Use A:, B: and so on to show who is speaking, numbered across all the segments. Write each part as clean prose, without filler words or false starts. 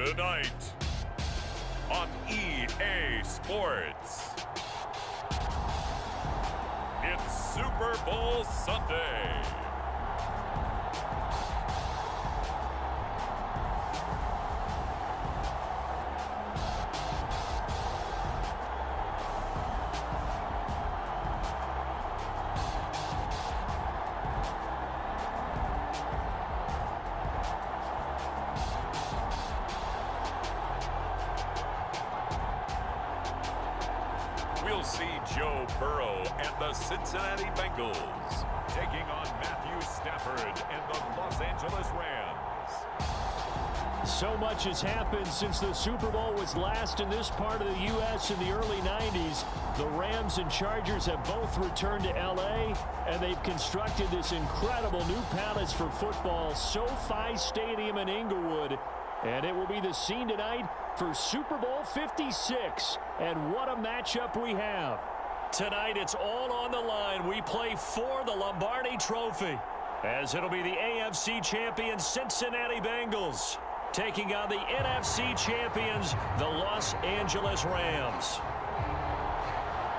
A: Tonight on EA Sports, it's Super Bowl Sunday. We'll see Joe Burrow and the Cincinnati Bengals taking on Matthew Stafford and the Los Angeles Rams.
B: So much has happened since the Super Bowl was last in this part of the U.S. in the early 90s. The Rams and Chargers have both returned to L.A., and they've constructed this incredible new palace for football, SoFi Stadium in Inglewood. And it will be the scene tonight for Super Bowl 56. And what a matchup we have. Tonight, it's all on the line. We play for the Lombardi Trophy, as it'll be the AFC champions Cincinnati Bengals taking on the NFC champions, the Los Angeles Rams.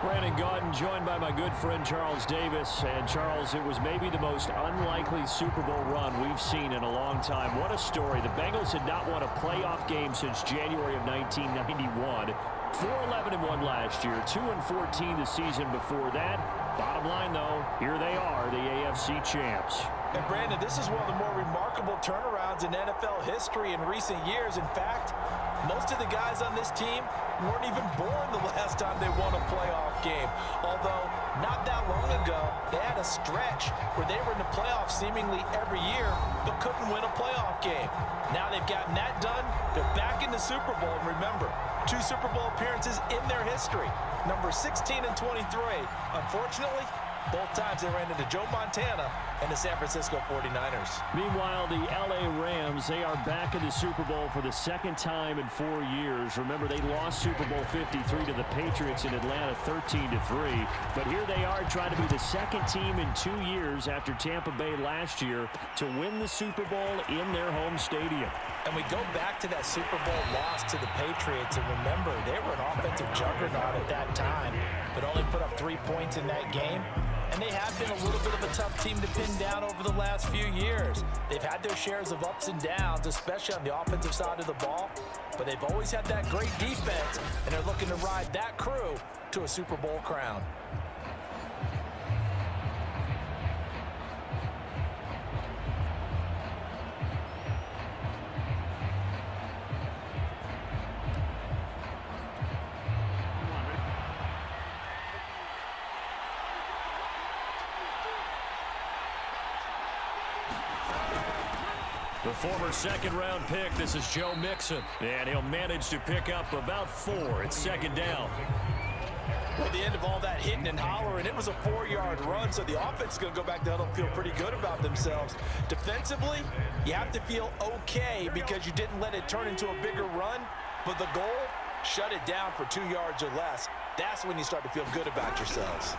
B: Brandon Gaudin joined by my good friend Charles Davis. And Charles, it was maybe the most unlikely Super Bowl run we've seen in a long time. What a story. The Bengals had not won a playoff game since January of 1991. 4-11-1 last year, 2-14 the season before that. Bottom line, though, here they are, the AFC champs.
C: And Brandon, this is one of the more remarkable turnarounds in NFL history in recent years. In fact, most of the guys on this team weren't even born the last time they won a playoff game. Although, not that long ago, they had a stretch where they were in the playoffs seemingly every year, but couldn't win a playoff game. Now they've gotten that done. They're back in the Super Bowl. And remember, 2 Super Bowl appearances in their history. Number 16 and 23. Unfortunately, both times they ran into Joe Montana and the San Francisco 49ers.
B: Meanwhile, the LA Rams, they are back in the Super Bowl for the second time in 4 years. Remember, they lost Super Bowl 53 to the Patriots in Atlanta 13-3. But here they are trying to be the second team in 2 years after Tampa Bay last year to win the Super Bowl in their home stadium.
C: And we go back to that Super Bowl loss to the Patriots, and remember, they were an offensive juggernaut at that time, but only put up 3 points in that game. And they have been a little bit of a tough team to pin down over the last few years. They've had their shares of ups and downs, especially on the offensive side of the ball, but they've always had that great defense, and they're looking to ride that crew to a Super Bowl crown.
B: The former second-round pick, this is Joe Mixon, and he'll manage to pick up about 4. It's second down.
C: Well, the end of all that hitting and hollering, it was a 4-yard run, so the offense is going to go back to huddle and feel pretty good about themselves. Defensively, you have to feel okay because you didn't let it turn into a bigger run, but the goal, shut it down for 2 yards or less. That's when you start to feel good about yourselves.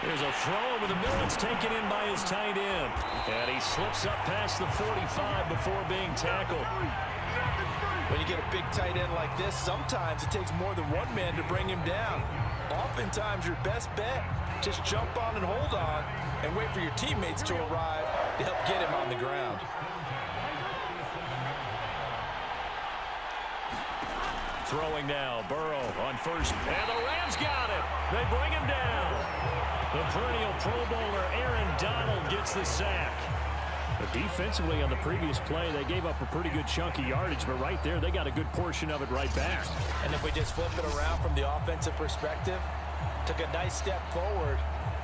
B: There's a throw over the middle. It's taken in by his tight end. And he slips up past the 45 before being tackled.
C: When you get a big tight end like this, sometimes it takes more than one man to bring him down. Oftentimes, your best bet, just jump on and hold on and wait for your teammates to arrive to help get him on the ground.
B: Throwing now, Burrow on first. And the Rams got it. They bring him down. The perennial Pro Bowler Aaron Donald gets the sack. But defensively on the previous play, they gave up a pretty good chunk of yardage, but right there, they got a good portion of it right back.
C: And if we just flip it around from the offensive perspective, took a nice step forward,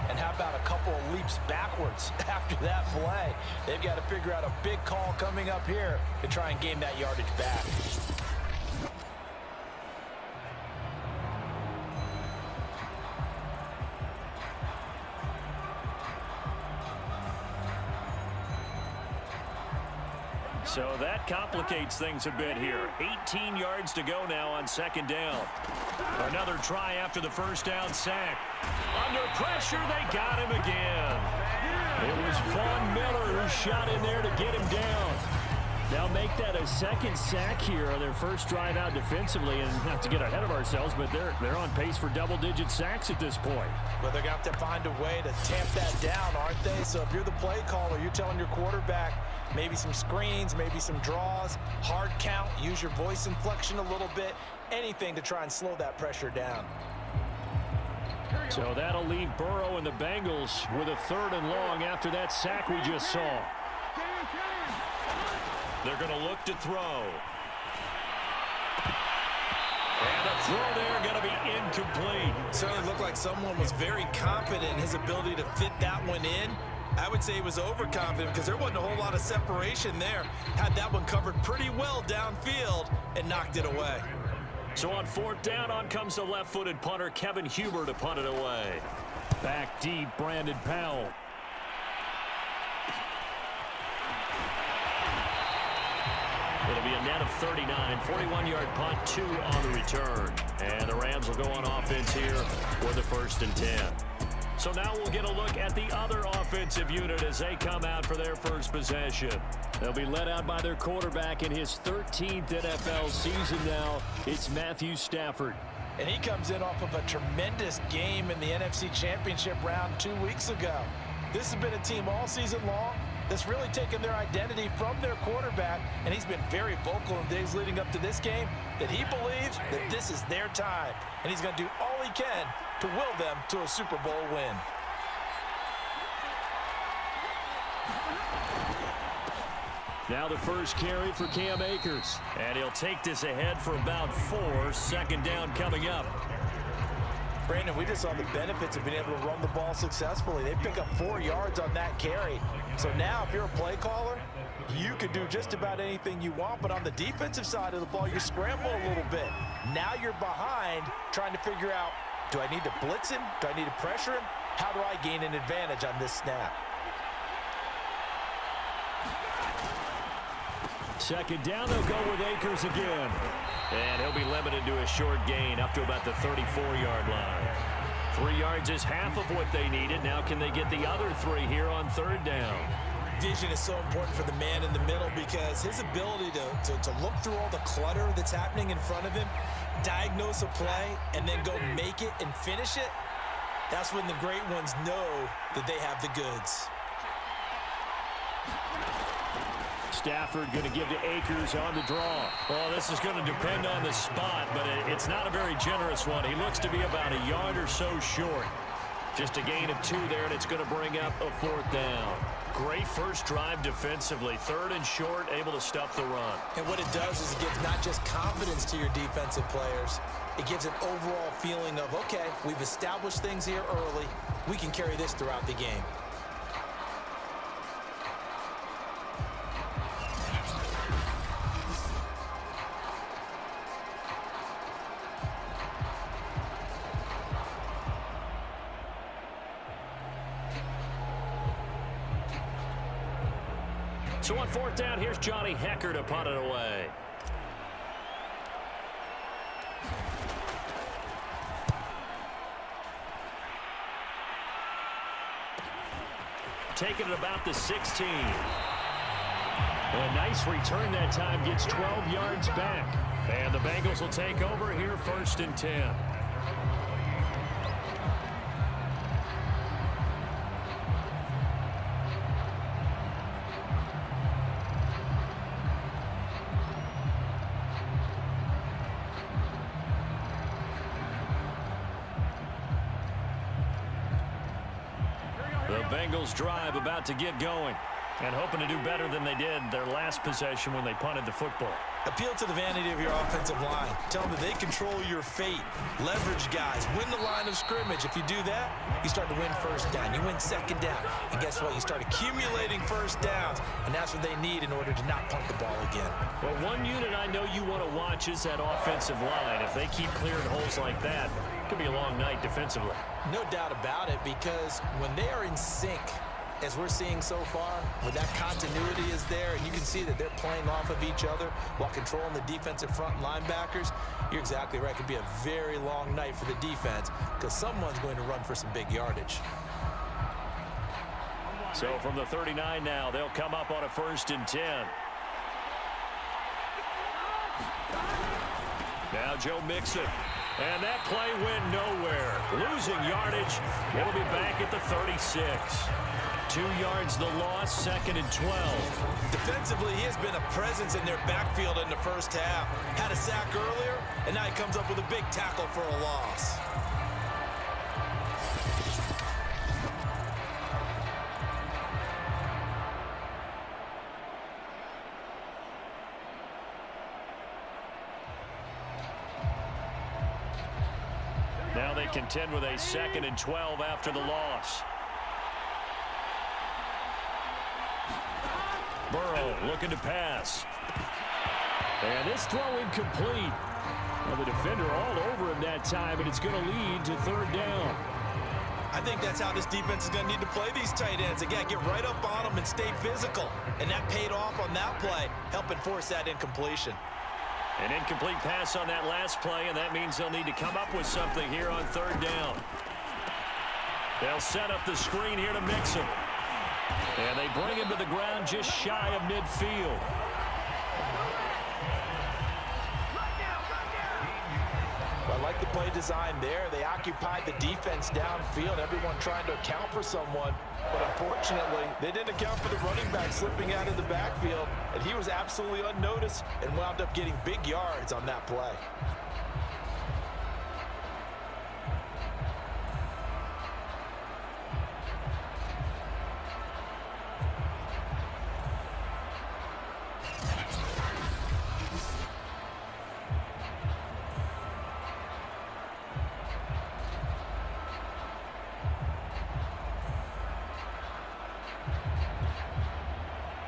C: and how about a couple of leaps backwards after that play? They've got to figure out a big call coming up here to try and gain that yardage back.
B: So that complicates things a bit here. 18 yards to go now on second down. Another try after the first down sack. Under pressure, they got him again. It was Von Miller who shot in there to get him down. They'll make that a second sack here on their first drive out defensively, and not to get ahead of ourselves, but they're on pace for double-digit sacks at this point.
C: But they're going to have to find a way to tamp that down, aren't they? So if you're the play caller, you're telling your quarterback maybe some screens, maybe some draws, hard count, use your voice inflection a little bit, anything to try and slow that pressure down.
B: So that'll leave Burrow and the Bengals with a 3rd and long after that sack we just saw.
A: They're going to look to throw. And the throw there going to be incomplete.
C: Certainly looked like someone was very confident in his ability to fit that one in. I would say he was overconfident because there wasn't a whole lot of separation there. Had that one covered pretty well downfield and knocked it away.
B: So on 4th down, on comes the left-footed punter, Kevin Huber, to punt it away. Back deep, Brandon Powell. It'll be a net of 39, 41-yard punt, 2 on the return. And the Rams will go on offense here for the 1st and 10. So now we'll get a look at the other offensive unit as they come out for their first possession. They'll be led out by their quarterback in his 13th NFL season now. It's Matthew Stafford.
C: And he comes in off of a tremendous game in the NFC Championship round 2 weeks ago. This has been a team all season long that's really taken their identity from their quarterback, and he's been very vocal in days leading up to this game that he believes that this is their time, and he's going to do all he can to will them to a Super Bowl win.
B: Now the first carry for Cam Akers. And he'll take this ahead for about 4. 2nd down coming up.
C: Brandon, we just saw the benefits of being able to run the ball successfully. They pick up 4 yards on that carry. So now if you're a play caller, you can do just about anything you want. But on the defensive side of the ball, you scramble a little bit. Now you're behind trying to figure out, do I need to blitz him? Do I need to pressure him? How do I gain an advantage on this snap?
B: 2nd down, they'll go with Akers again. And he'll be limited to a short gain up to about the 34-yard line. 3 yards is half of what they needed. Now can they get the other 3 here on 3rd down?
C: Vision is so important for the man in the middle because his ability to look through all the clutter that's happening in front of him, diagnose a play, and then go make it and finish it, that's when the great ones know that they have the goods.
B: Stafford going to give to Akers on the draw. Well, this is going to depend on the spot, but it's not a very generous one. He looks to be about a yard or so short. Just a gain of 2 there, and it's going to bring up a 4th down. Great first drive defensively. 3rd and short, able to stuff the run.
C: And what it does is it gives not just confidence to your defensive players, it gives an overall feeling of, okay, we've established things here early. We can carry this throughout the game.
B: So on 4th down, here's Johnny Hecker to punt it away. Taking it about the 16. A nice return that time, gets 12 yards back. And the Bengals will take over here 1st and 10. The Bengals drive about to get going and hoping to do better than they did their last possession when they punted the football.
C: Appeal to the vanity of your offensive line. Tell them that they control your fate. Leverage guys. Win the line of scrimmage. If you do that, you start to win 1st down. You win 2nd down. And guess what? You start accumulating 1st downs, and that's what they need in order to not punt the ball again.
B: Well, one unit I know you want to watch is that offensive line. If they keep clearing holes like that, it could be a long night defensively.
C: No doubt about it, because when they are in sync, as we're seeing so far, when that continuity is there and you can see that they're playing off of each other while controlling the defensive front linebackers, you're exactly right. It could be a very long night for the defense because someone's going to run for some big yardage.
B: So from the 39 now, they'll come up on a 1st and 10. Now Joe Mixon. And that play went nowhere. Losing yardage. It'll be back at the 36. 2 yards the loss, 2nd and 12.
C: Defensively, he has been a presence in their backfield in the first half. Had a sack earlier, and now he comes up with a big tackle for a loss.
B: Now they contend with a 2nd and 12 after the loss. Burrow looking to pass. And this throw incomplete. Well, the defender all over him that time, and it's going to lead to 3rd down.
C: I think that's how this defense is going to need to play these tight ends. Again, get right up on them and stay physical. And that paid off on that play, helping force that incompletion.
B: An incomplete pass on that last play, and that means they'll need to come up with something here on 3rd down. They'll set up the screen here to Mixon. And they bring him to the ground just shy of midfield.
C: Well, I like the play design there. They occupied the defense downfield, everyone trying to account for someone. But unfortunately, they didn't account for the running back slipping out of the backfield, and he was absolutely unnoticed and wound up getting big yards on that play.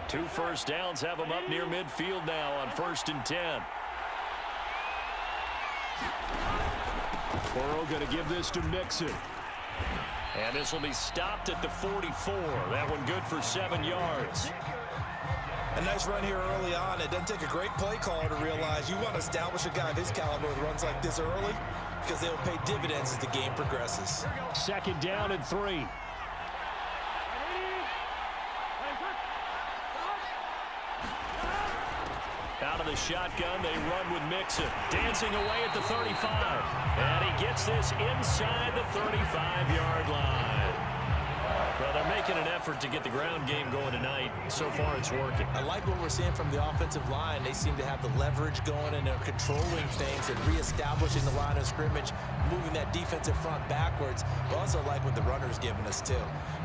B: Two first downs have them up near midfield now on 1st and 10. Burrow going to give this to Mixon. And this will be stopped at the 44. That one good for 7 yards.
C: A nice run here early on. It doesn't take a great play caller to realize you want to establish a guy of his caliber with runs like this early because they'll pay dividends as the game progresses.
B: 2nd down and 3. Out of the shotgun, they run with Mixon. Dancing away at the 35. And he gets this inside the 35-yard line. Well, they're making an effort to get the ground game going tonight. So far, it's working.
C: I like what we're seeing from the offensive line. They seem to have the leverage going, and they're controlling things and reestablishing the line of scrimmage, moving that defensive front backwards. But also like what the runner's giving us, too.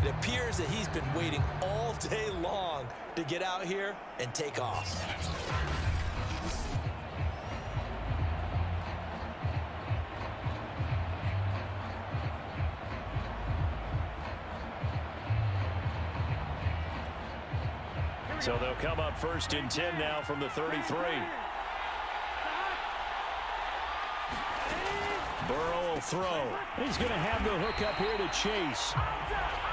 C: It appears that he's been waiting all day long to get out here and take off.
B: So they'll come up 1st and 10 now from the 33. Burrow will throw. He's going to have the hook up here to Chase.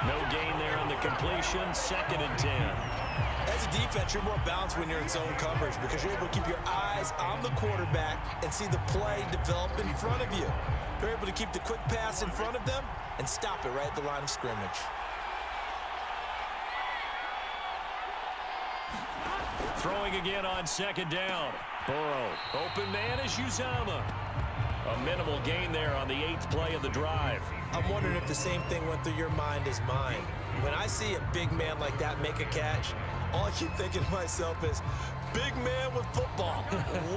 B: No gain there on the completion. 2nd and 10.
C: As a defense, you're more balanced when you're in zone coverage because you're able to keep your eyes on the quarterback and see the play develop in front of you. You're able to keep the quick pass in front of them and stop it right at the line of scrimmage.
B: Throwing again on 2nd down. Burrow. Open man is Uzama. A minimal gain there on the 8th play of the drive.
C: I'm wondering if the same thing went through your mind as mine. When I see a big man like that make a catch, all I keep thinking to myself is, big man with football.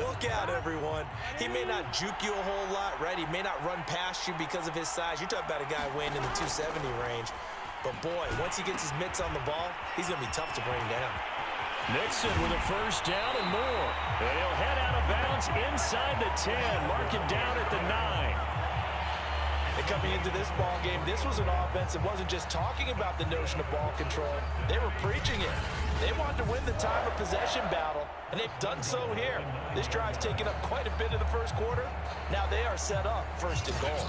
C: Look out, everyone. He may not juke you a whole lot, right? He may not run past you because of his size. You're talking about a guy weighing in the 270 range. But, boy, once he gets his mitts on the ball, he's going to be tough to bring down.
B: Mixon with a 1st down and more. And he'll head out of bounds inside the 10. Mark him down at the 9.
C: And coming into this ball game, this was an offense that wasn't just talking about the notion of ball control. They were preaching it. They wanted to win the time of possession battle, and they've done so here. This drive's taken up quite a bit of the first quarter. Now they are set up 1st and goal.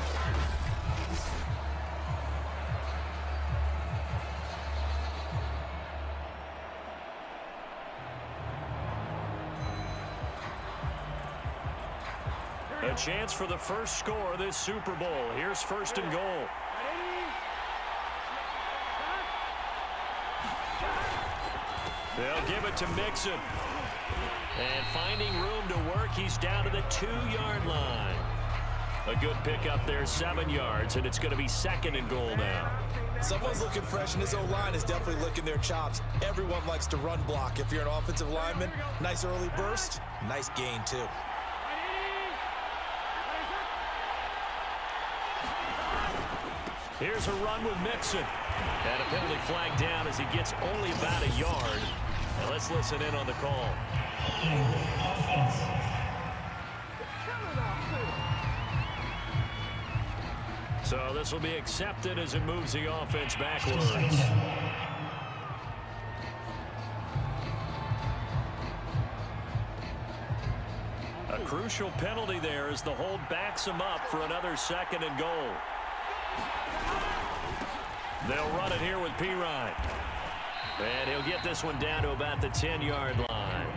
B: A chance for the first score of this Super Bowl. Here's 1st and goal. They'll give it to Mixon. And finding room to work, he's down to the 2-yard line. A good pickup there, 7 yards, and it's going to be 2nd and goal now.
C: Someone's looking fresh, and his O-line is definitely licking their chops. Everyone likes to run block. If you're an offensive lineman, nice early burst, nice gain too.
B: Here's a run with Mixon. And a penalty flag down as he gets only about a yard. And let's listen in on the call. So this will be accepted as it moves the offense backwards. A crucial penalty there as the hold backs him up for another 2nd and goal. They'll run it here with Pirine. And he'll get this one down to about the 10-yard line.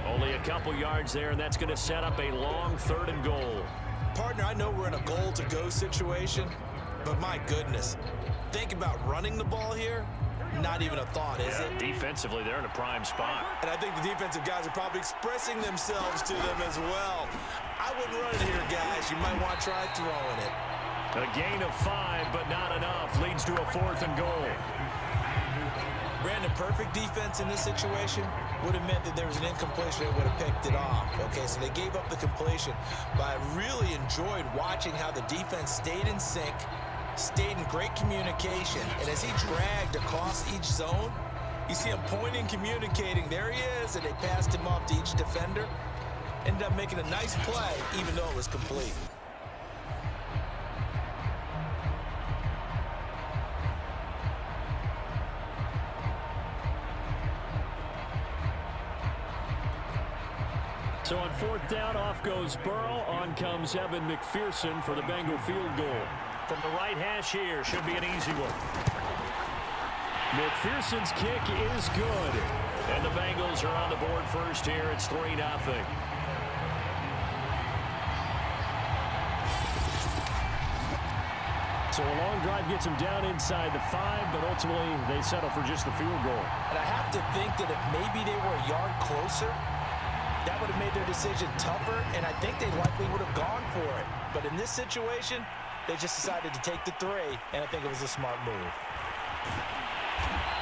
B: Only a couple yards there, and that's going to set up a long 3rd and goal.
C: Partner, I know we're in a goal-to-go situation, but my goodness, think about running the ball here. Not even a thought, is it?
B: Defensively, they're in a prime spot.
C: And I think the defensive guys are probably expressing themselves to them as well. I wouldn't run it here, guys. You might want to try throwing it.
B: A gain of 5, but not enough. Leads to a 4th and goal.
C: Brandon, perfect defense in this situation would have meant that there was an incompletion that would have picked it off. Okay, so they gave up the completion. But I really enjoyed watching how the defense stayed in sync, stayed in great communication. And as he dragged across each zone, you see him pointing, communicating. There he is, and they passed him off to each defender. Ended up making a nice play, even though it was complete.
B: So on 4th down, off goes Burrow. On comes Evan McPherson for the Bengal field goal. From the right hash here, should be an easy one. McPherson's kick is good. And the Bengals are on the board first here. It's 3-0. So a long drive gets them down inside the 5, but ultimately they settle for just the field goal.
C: And I have to think that if maybe they were a yard closer, that would have made their decision tougher, and I think they likely would have gone for it. But in this situation, they just decided to take the 3, and I think it was a smart move.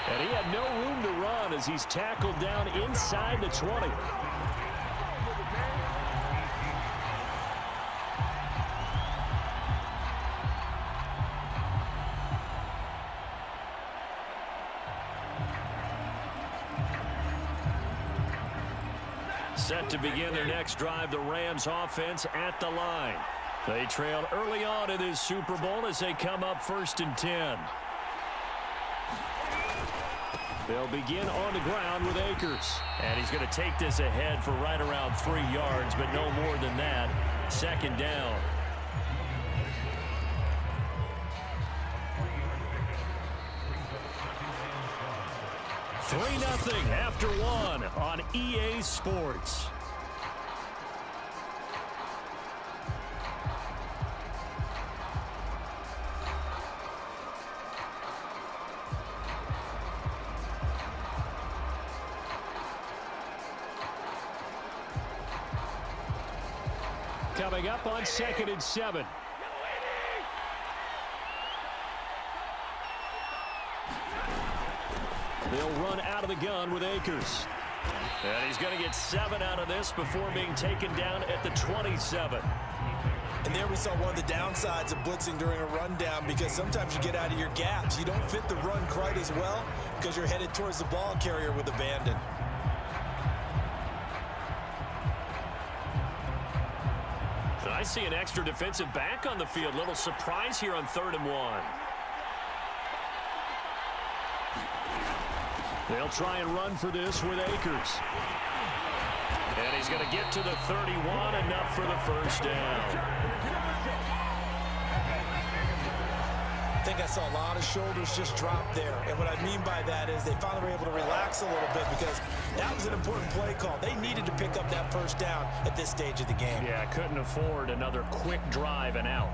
B: And he had no room to run as he's tackled down inside the 20. Set to begin their next drive, the Rams offense at the line. They trailed early on in this Super Bowl as they come up 1st and 10. They'll begin on the ground with Akers. And he's going to take this ahead for right around 3 yards, but no more than that. 2nd down. $3-0 after 1 on EA Sports. Coming up on 2nd and 7. They'll run out of the gun with Akers. And he's going to get 7 out of this before being taken down at the 27.
C: And there we saw one of the downsides of blitzing during a rundown, because sometimes you get out of your gaps. You don't fit the run quite as well because you're headed towards the ball carrier with abandon.
B: So I see an extra defensive back on the field. Little surprise here on 3rd and 1. They'll try and run for this with Akers. And he's going to get to the 31, enough for the 1st down.
C: I think I saw a lot of shoulders just drop there. And what I mean by that is they finally were able to relax a little bit, because that was an important play call. They needed to pick up that 1st down at this stage of the game.
B: Yeah, couldn't afford another quick drive and out.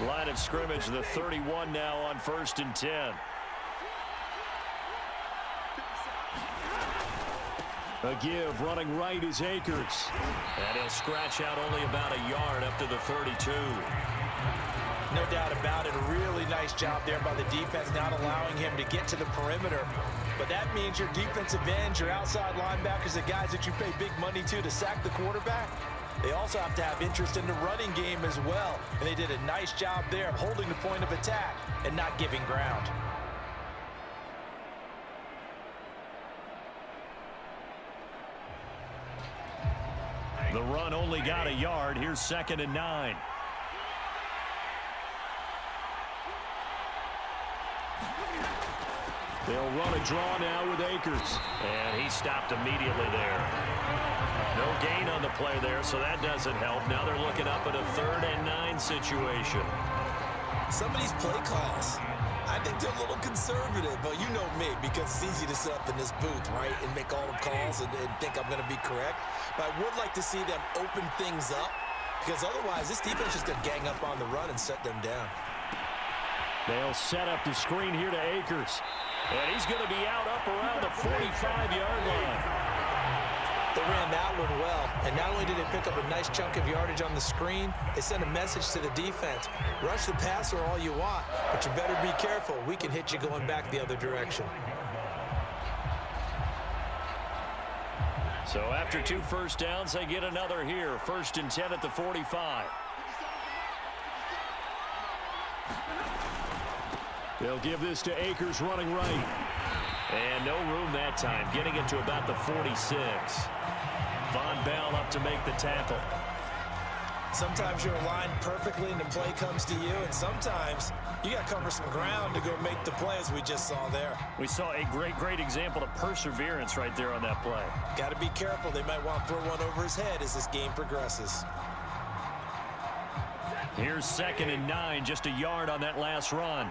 B: Line of scrimmage, the 31 now on 1st and 10. A give, running right is Akers. And he'll scratch out only about a yard up to the 32.
C: No doubt about it. A really nice job there by the defense, not allowing him to get to the perimeter. But that means your defensive ends, your outside linebackers, the guys that you pay big money to sack the quarterback, they also have to have interest in the running game as well. And they did a nice job there of holding the point of attack and not giving ground.
B: The run only got a yard. Here's 2nd and 9. They'll run a draw now with Akers. And he stopped immediately there. No gain on the play there, so that doesn't help. Now they're looking up at a 3rd and 9 situation.
C: Some of these play calls, I think they're a little conservative, but you know me, because it's easy to sit up in this booth, right, and make all the calls and think I'm going to be correct. But I would like to see them open things up, because otherwise this defense is going to gang up on the run and set them down.
B: They'll set up the screen here to Akers. And he's going to be out up around the 45-yard line.
C: They ran that one well, and not only did they pick up a nice chunk of yardage on the screen, they sent a message to the defense. Rush the passer all you want, but you better be careful. We can hit you going back the other direction.
B: So after 2 first downs, they get another here. 1st and 10 at the 45. They'll give this to Akers running right. And no room that time, getting it to about the 46. Von Bell up to make the tackle.
C: Sometimes you're aligned perfectly and the play comes to you, and sometimes you got to cover some ground to go make the play, as we just saw there.
B: We saw a great example of perseverance right there on that play.
C: Got to be careful. They might want to throw one over his head as this game progresses.
B: Here's 2nd and 9, just a yard on that last run.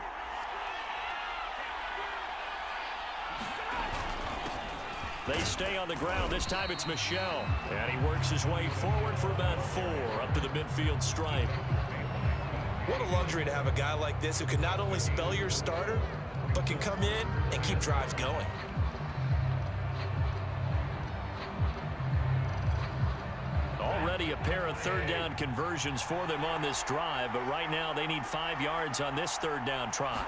B: They stay on the ground. This time it's Michel. And he works his way forward for about 4 up to the midfield stripe.
C: What a luxury to have a guy like this who can not only spell your starter, but can come in and keep drives going.
B: Already a pair of 3rd down conversions for them on this drive, but right now they need 5 yards on this 3rd down try.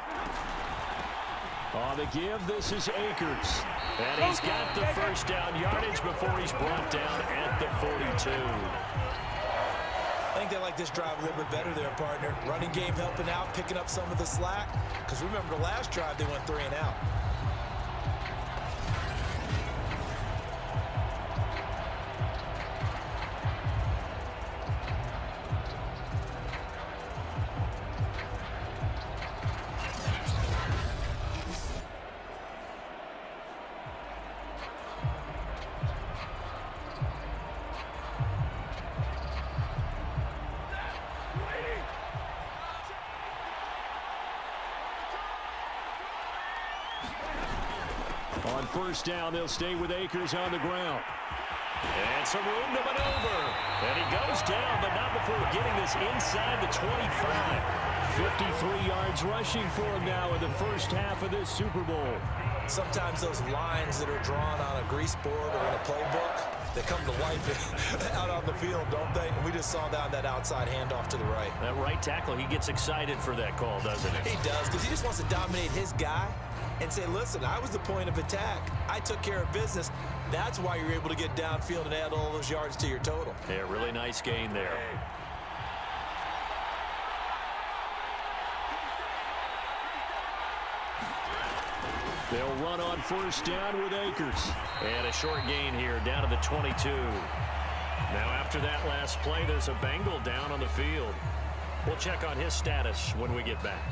B: On the give, this is Akers. And he's got the 1st down yardage before he's brought down at the 42.
C: I think they like this drive a little bit better there, partner. Running game helping out, picking up some of the slack. Because remember, the last drive they went 3 and out.
B: On 1st down, they'll stay with Akers on the ground. And some room to maneuver. And he goes down, but not before getting this inside the 25. 53 yards rushing for him now in the first half of this Super Bowl.
C: Sometimes those lines that are drawn on a grease board or in a playbook, they come to life out on the field, don't they? And we just saw that outside handoff to the right.
B: That right tackle, he gets excited for that call, doesn't he?
C: He does, because he just wants to dominate his guy and say, listen, I was the point of attack. I took care of business. That's why you're able to get downfield and add all those yards to your total.
B: Yeah, really nice gain there. They'll run on 1st down with Akers. And a short gain here down to the 22. Now after that last play, there's a Bengal down on the field. We'll check on his status when we get back.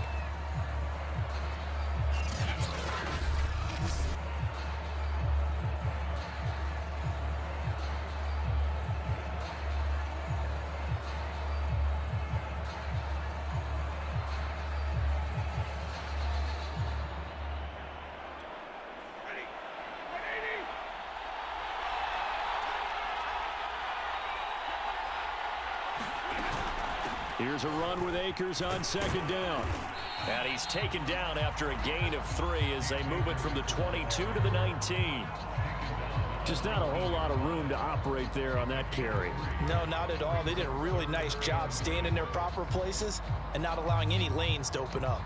B: Here's a run with Akers on second down. And he's taken down after a gain of 3 as they move it from the 22 to the 19. Just not a whole lot of room to operate there on that carry.
C: No, not at all. They did a really nice job staying in their proper places and not allowing any lanes to open up.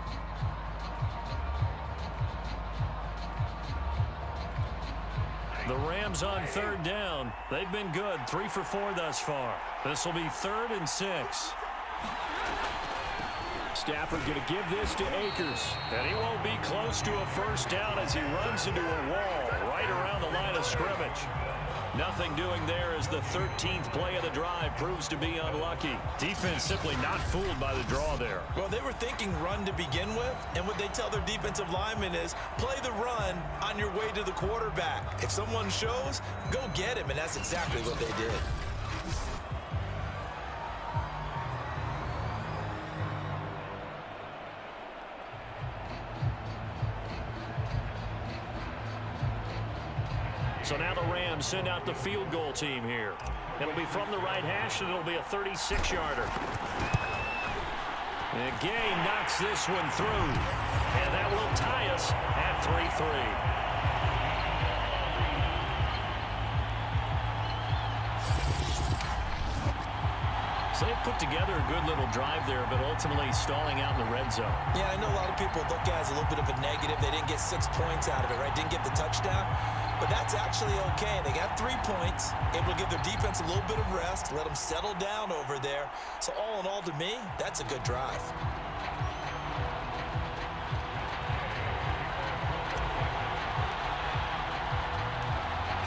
B: The Rams on third down. They've been good, 3 for 4 thus far. This will be 3rd and 6. Stafford going to give this to Akers. And he won't be close to a first down as he runs into a wall right around the line of scrimmage. Nothing doing there as the 13th play of the drive proves to be unlucky. Defense simply not fooled by the draw there.
C: Well, they were thinking run to begin with, and what they tell their defensive linemen is play the run on your way to the quarterback. If someone shows, go get him, and that's exactly what they did.
B: So now the Rams send out the field goal team here. It'll be from the right hash, and it'll be a 36-yarder. And Gay knocks this one through. And that will tie us at 3-3. So they put together a good little drive there, but ultimately stalling out in the red zone.
C: Yeah, I know a lot of people look at it as a little bit of a negative. They didn't get 6 points out of it, right? Didn't get the touchdown. But that's actually okay. They got 3 points, able to give their defense a little bit of rest, let them settle down over there. So all in all, to me, that's a good drive.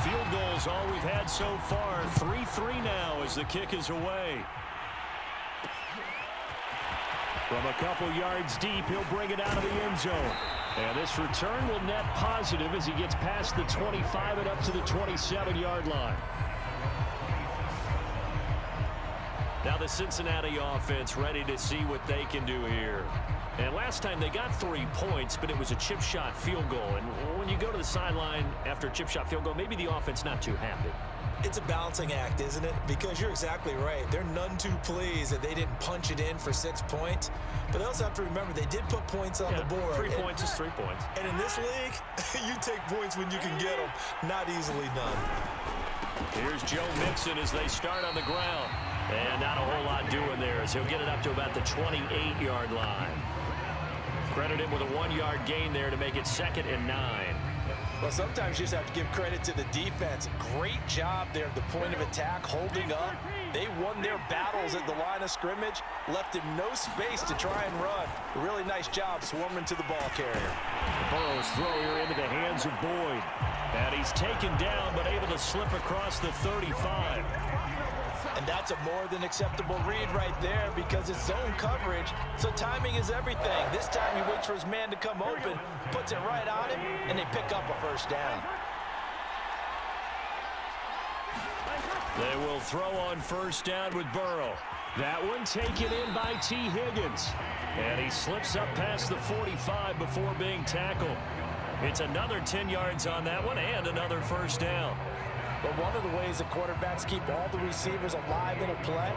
B: Field goals all we've had so far. 3-3 now as the kick is away. From a couple yards deep, he'll bring it out of the end zone. And this return will net positive as he gets past the 25 and up to the 27-yard line. Now the Cincinnati offense ready to see what they can do here. And last time they got 3 points, but it was a chip shot field goal. And when you go to the sideline after a chip shot field goal, maybe the offense not too happy.
C: It's a balancing act, isn't it? Because you're exactly right. They're none too pleased that they didn't punch it in for 6 points. But they also have to remember they did put points on the board.
B: 3 points is 3 points.
C: And in this league, you take points when you can get them. Not easily done.
B: Here's Joe Mixon as they start on the ground. And not a whole lot doing there as he'll get it up to about the 28-yard line. Credit him with a 1-yard gain there to make it 2nd and 9.
C: Well, sometimes you just have to give credit to the defense. Great job there at the point of attack, holding up. They won their battles at the line of scrimmage, left him no space to try and run. A really nice job swarming to the ball carrier.
B: Burrow's throw here into the hands of Boyd. And he's taken down, but able to slip across the 35.
C: And that's a more than acceptable read right there because it's zone coverage, so timing is everything. This time he waits for his man to come open, puts it right on him, and they pick up a first down.
B: They will throw on first down with Burrow. That one taken in by T. Higgins. And he slips up past the 45 before being tackled. It's another 10 yards on that one and another first down.
C: But one of the ways the quarterbacks keep all the receivers alive in a play,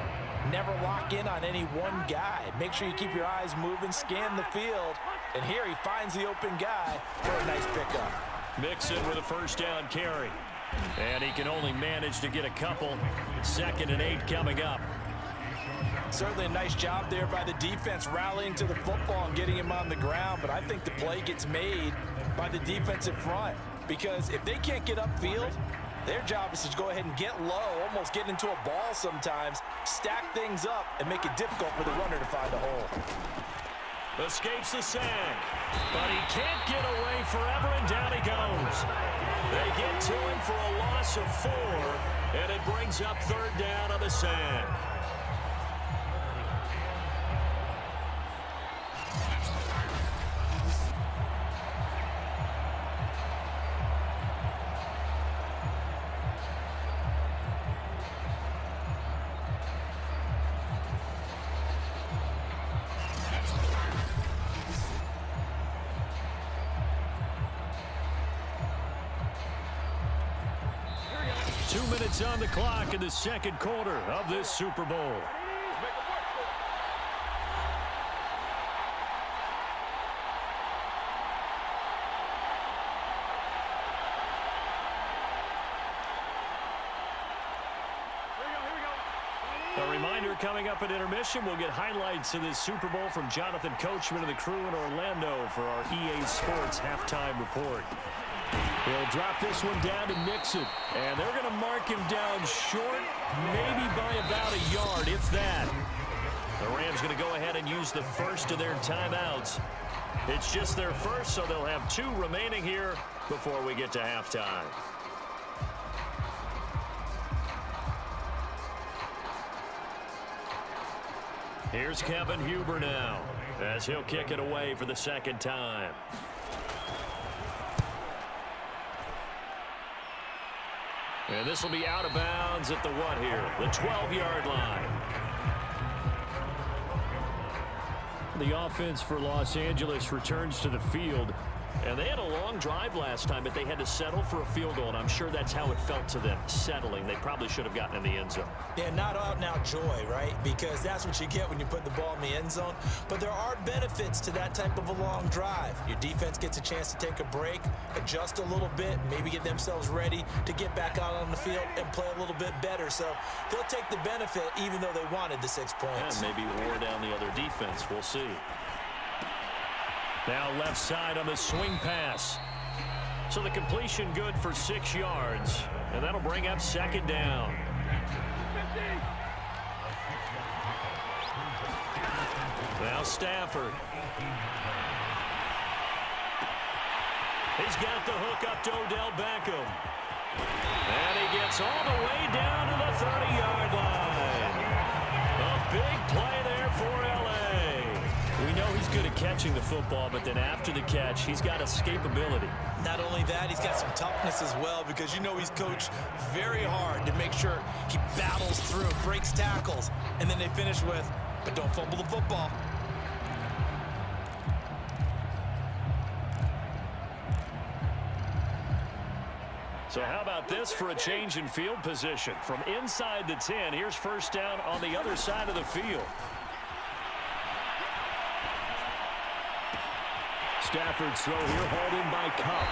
C: never lock in on any one guy. Make sure you keep your eyes moving, scan the field. And here he finds the open guy for a nice pickup.
B: Mixon with a first down carry. And he can only manage to get a couple. 2nd and 8 coming up.
C: Certainly a nice job there by the defense rallying to the football and getting him on the ground. But I think the play gets made by the defensive front. Because if they can't get upfield, their job is to go ahead and get low, almost get into a ball sometimes, stack things up, and make it difficult for the runner to find a hole.
B: Escapes the sack, but he can't get away forever, and down he goes. They get to him for a loss of 4, and it brings up 3rd down on the sack.
D: On the clock in the second quarter of this Super Bowl.
B: A reminder coming up at intermission, we'll get highlights of this Super Bowl from Jonathan Coachman and the crew in Orlando for our EA Sports halftime report. He'll drop this one down and mix it. And they're going to mark him down short, maybe by about a yard, if that. The Rams going to go ahead and use the first of their timeouts. It's just their first, so they'll have 2 remaining here before we get to halftime. Here's Kevin Huber now, as he'll kick it away for the second time. And this will be out of bounds at the what here? The 12-yard line. The offense for Los Angeles returns to the field. And they had a long drive last time, but they had to settle for a field goal, and I'm sure that's how it felt to them, settling. They probably should have gotten in the end zone.
C: Yeah, not out-and-out joy, right? Because that's what you get when you put the ball in the end zone. But there are benefits to that type of a long drive. Your defense gets a chance to take a break, adjust a little bit, maybe get themselves ready to get back out on the field and play a little bit better. So they'll take the benefit even though they wanted the 6 points.
B: And maybe wore down the other defense. We'll see. Now left side on the swing pass. So the completion good for 6 yards. And that'll bring up second down. Now Stafford. He's got the hook up to Odell Beckham. And he gets all the way down to the 30-yard line. A big play there for L.A. We know he's good at catching the football, but then after the catch, he's got escapability.
C: Not only that, he's got some toughness as well, because you know he's coached very hard to make sure he battles through, breaks tackles, and then they finish with, but don't fumble the football.
B: So how about this for a change in field position? From inside the 10, here's first down on the other side of the field. Stafford's throw here hauled in by Cup.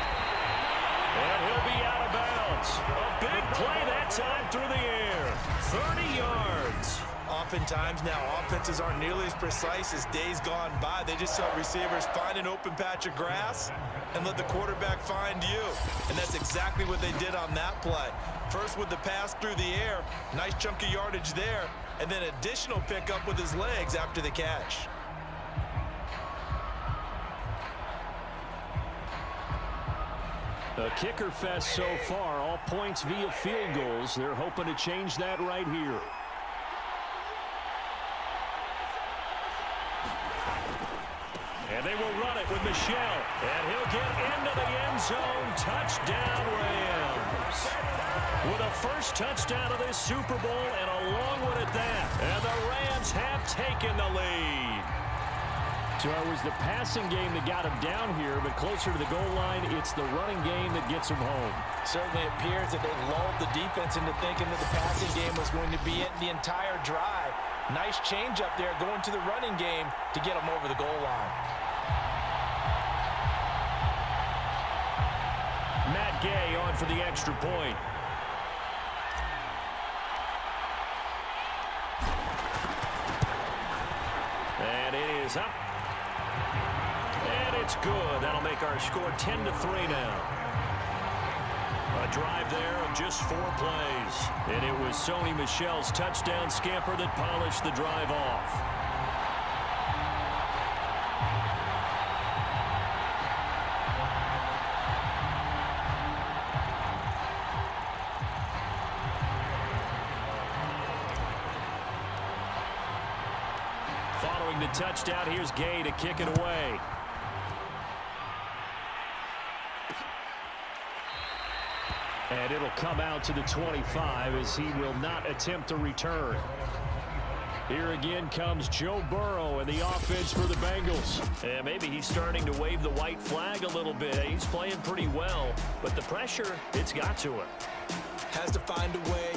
B: And he'll be out of bounds. A big play that time through the air. 30 yards.
C: Oftentimes now, offenses aren't nearly as precise as days gone by. They just help receivers find an open patch of grass and let the quarterback find you. And that's exactly what they did on that play. First with the pass through the air, nice chunk of yardage there, and then additional pickup with his legs after the catch.
B: A kicker fest so far, all points via field goals. They're hoping to change that right here. And they will run it with Michel. And he'll get into the end zone. Touchdown, Rams. With a first touchdown of this Super Bowl and a long one at that. And the Rams have taken the lead. So it was the passing game that got him down here, but closer to the goal line, it's the running game that gets him home.
C: Certainly appears that they lulled the defense into thinking that the passing game was going to be it the entire drive. Nice change up there going to the running game to get him over the goal line.
B: Matt Gay on for the extra point. And it is up. And it's good. That'll make our score 10-3 now. A drive there of just 4 plays. And it was Sony Michel's touchdown scamper that polished the drive off. Following the touchdown, here's Gay to kick it away. And it'll come out to the 25 as he will not attempt a return. Here again comes Joe Burrow and the offense for the Bengals. And maybe he's starting to wave the white flag a little bit. He's playing pretty well, but the pressure, it's got to him.
C: Has to find a way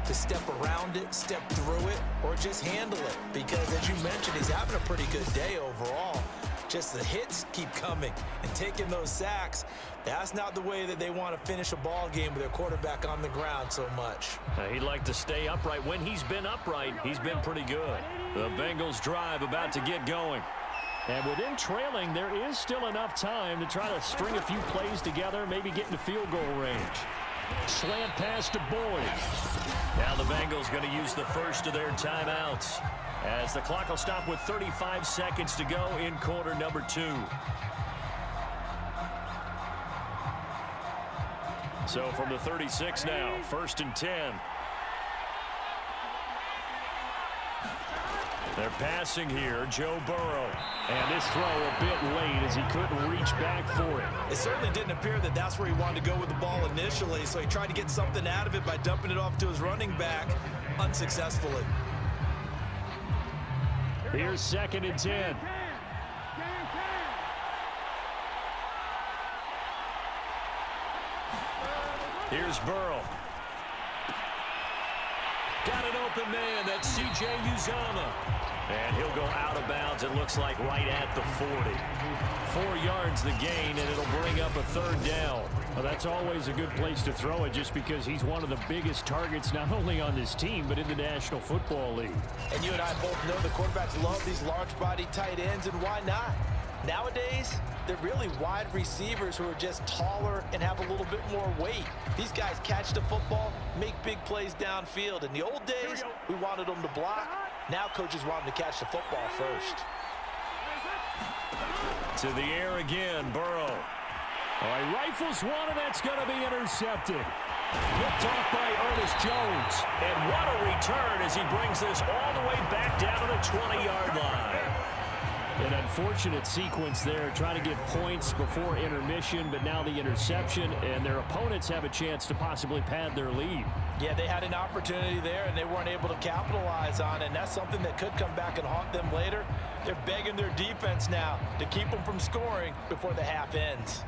C: to step around it, step through it, or just handle it. Because, as you mentioned, he's having a pretty good day overall. Just the hits keep coming and taking those sacks. That's not the way that they want to finish a ball game with their quarterback on the ground so much.
B: He'd like to stay upright. When he's been upright, he's been pretty good. The Bengals drive about to get going. And within trailing, there is still enough time to try to string a few plays together, maybe get into field goal range. Slant pass to Boyd. Now the Bengals going to use the first of their timeouts, as the clock will stop with 35 seconds to go in quarter number 2. So from the 36 now, 1st and 10. They're passing here, Joe Burrow. And this throw a bit late as he couldn't reach back for it.
C: It certainly didn't appear that that's where he wanted to go with the ball initially, so he tried to get something out of it by dumping it off to his running back unsuccessfully.
B: Here's 2nd and 10. Here's Burrow. Got an open man. That's C.J. Uzomah. And he'll go out of bounds, it looks like, right at the 40. 4 yards the gain, and it'll bring up a 3rd down. Well, that's always a good place to throw it, just because he's one of the biggest targets not only on this team, but in the National Football League.
C: And you and I both know the quarterbacks love these large-body tight ends, and why not? Nowadays, they're really wide receivers who are just taller and have a little bit more weight. These guys catch the football, make big plays downfield. In the old days, we wanted them to block. Now coaches want them to catch the football first.
B: To the air again, Burrow. All right, rifles one, and that's going to be intercepted. Picked off by Ernest Jones. And what a return as he brings this all the way back down to the 20-yard line. An unfortunate sequence there, trying to get points before intermission, but now the interception, and their opponents have a chance to possibly pad their lead.
C: Yeah, they had an opportunity there, and they weren't able to capitalize on it, and that's something that could come back and haunt them later. They're begging their defense now to keep them from scoring before the half ends.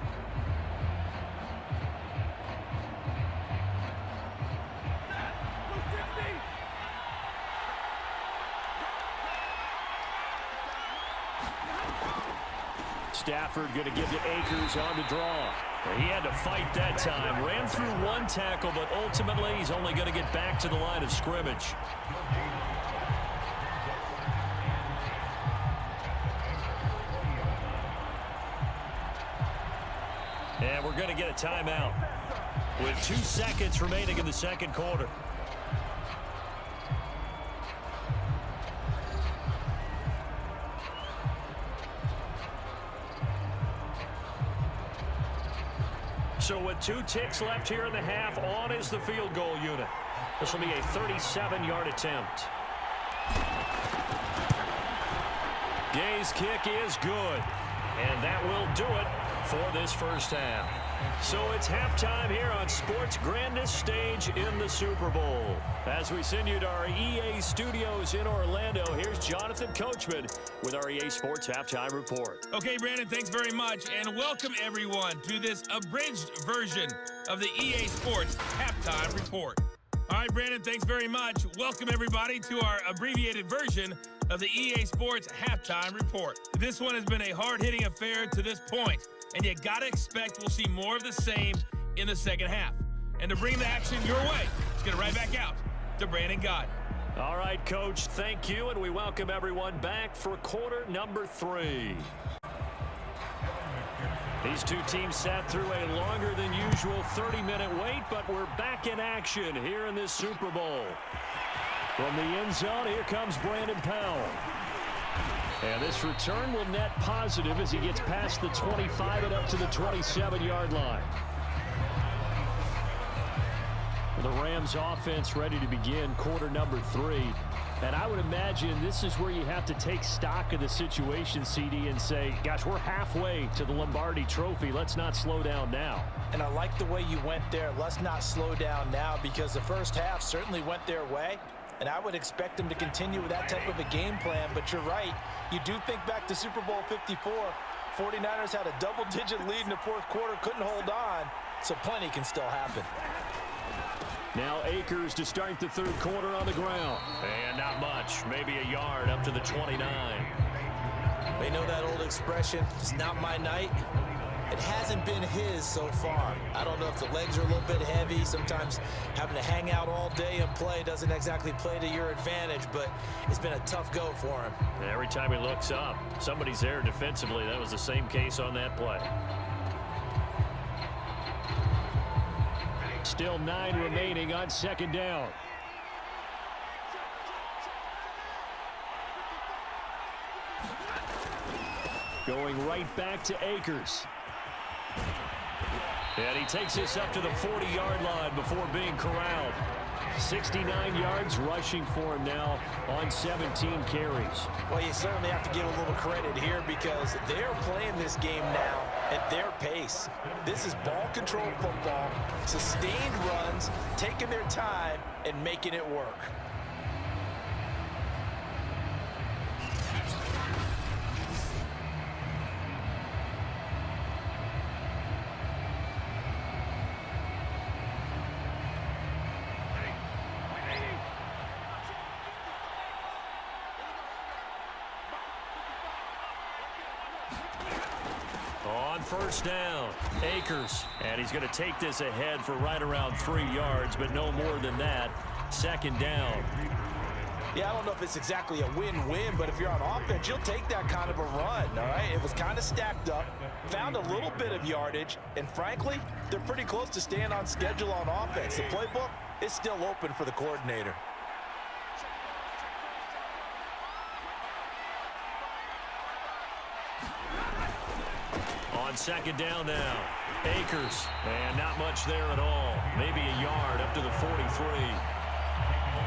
B: Stafford going to give to Akers on the draw. He had to fight that time. Ran through one tackle, but ultimately he's only going to get back to the line of scrimmage. And we're going to get a timeout with 2 seconds remaining in the second quarter. So with 2 ticks left here in the half, on is the field goal unit. This will be a 37-yard attempt. Gay's kick is good. And that will do it for this first half. So it's halftime here on sports' grandest stage in the Super Bowl. As we send you to our EA studios in Orlando, here's Jonathan Coachman with our EA Sports Halftime Report.
D: Okay, Brandon, thanks very much, and welcome everyone to this abridged version of the EA Sports Halftime Report. All right, Brandon, thanks very much. Welcome everybody to our abbreviated version of the EA Sports Halftime Report. This one has been a hard-hitting affair to this point, and you gotta expect we'll see more of the same in the second half. And to bring the action your way, let's get it right back out to Brandon Gott.
B: All right, Coach, thank you, and we welcome everyone back for quarter number 3. These two teams sat through a longer than usual 30-minute wait, but we're back in action here in this Super Bowl. From the end zone, here comes Brandon Powell. And this return will net positive as he gets past the 25 and up to the 27-yard line. The Rams offense ready to begin quarter number 3. And I would imagine this is where you have to take stock of the situation, CD, and say, gosh, we're halfway to the Lombardi Trophy. Let's not slow down now.
C: And I like the way you went there. Let's not slow down now, because the first half certainly went their way. And I would expect them to continue with that type of a game plan. But you're right. You do think back to Super Bowl 54. 49ers had a double-digit lead in the fourth quarter, couldn't hold on. So plenty can still happen.
B: Now Akers to start the third quarter on the ground. And not much, maybe a yard up to the 29.
C: You know that old expression, it's not my night? It hasn't been his so far. I don't know if the legs are a little bit heavy. Sometimes having to hang out all day and play doesn't exactly play to your advantage, but it's been a tough go for him.
B: And every time he looks up, somebody's there defensively. That was the same case on that play. Still 9 remaining on second down. Going right back to Akers. And he takes this up to the 40-yard line before being corralled. 69 yards rushing for him now on 17 carries.
C: Well, you certainly have to give a little credit here because they're playing this game now at their pace. This is ball control football, sustained runs, taking their time and making it work.
B: First down, Akers, and he's going to take this ahead for right around 3 yards, but no more than that. Second down.
C: Yeah, I don't know if it's exactly a win-win, but if you're on offense, you'll take that kind of a run, all right? It was kind of stacked up, found a little bit of yardage, and frankly, they're pretty close to staying on schedule on offense. The playbook is still open for the coordinator.
B: On second down now, Akers, and not much there at all. Maybe a yard up to the 43.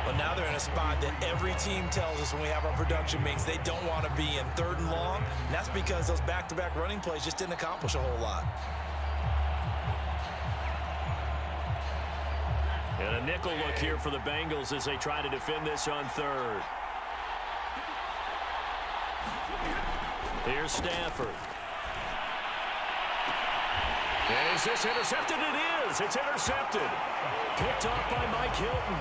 C: But now they're in a spot that every team tells us when we have our production meetings they don't want to be in, 3rd and long. And that's because those back-to-back running plays just didn't accomplish a whole lot.
B: And a nickel look here for the Bengals as they try to defend this on 3rd. Here's Stafford. And is this intercepted? It is. It's intercepted. Picked off by Mike Hilton.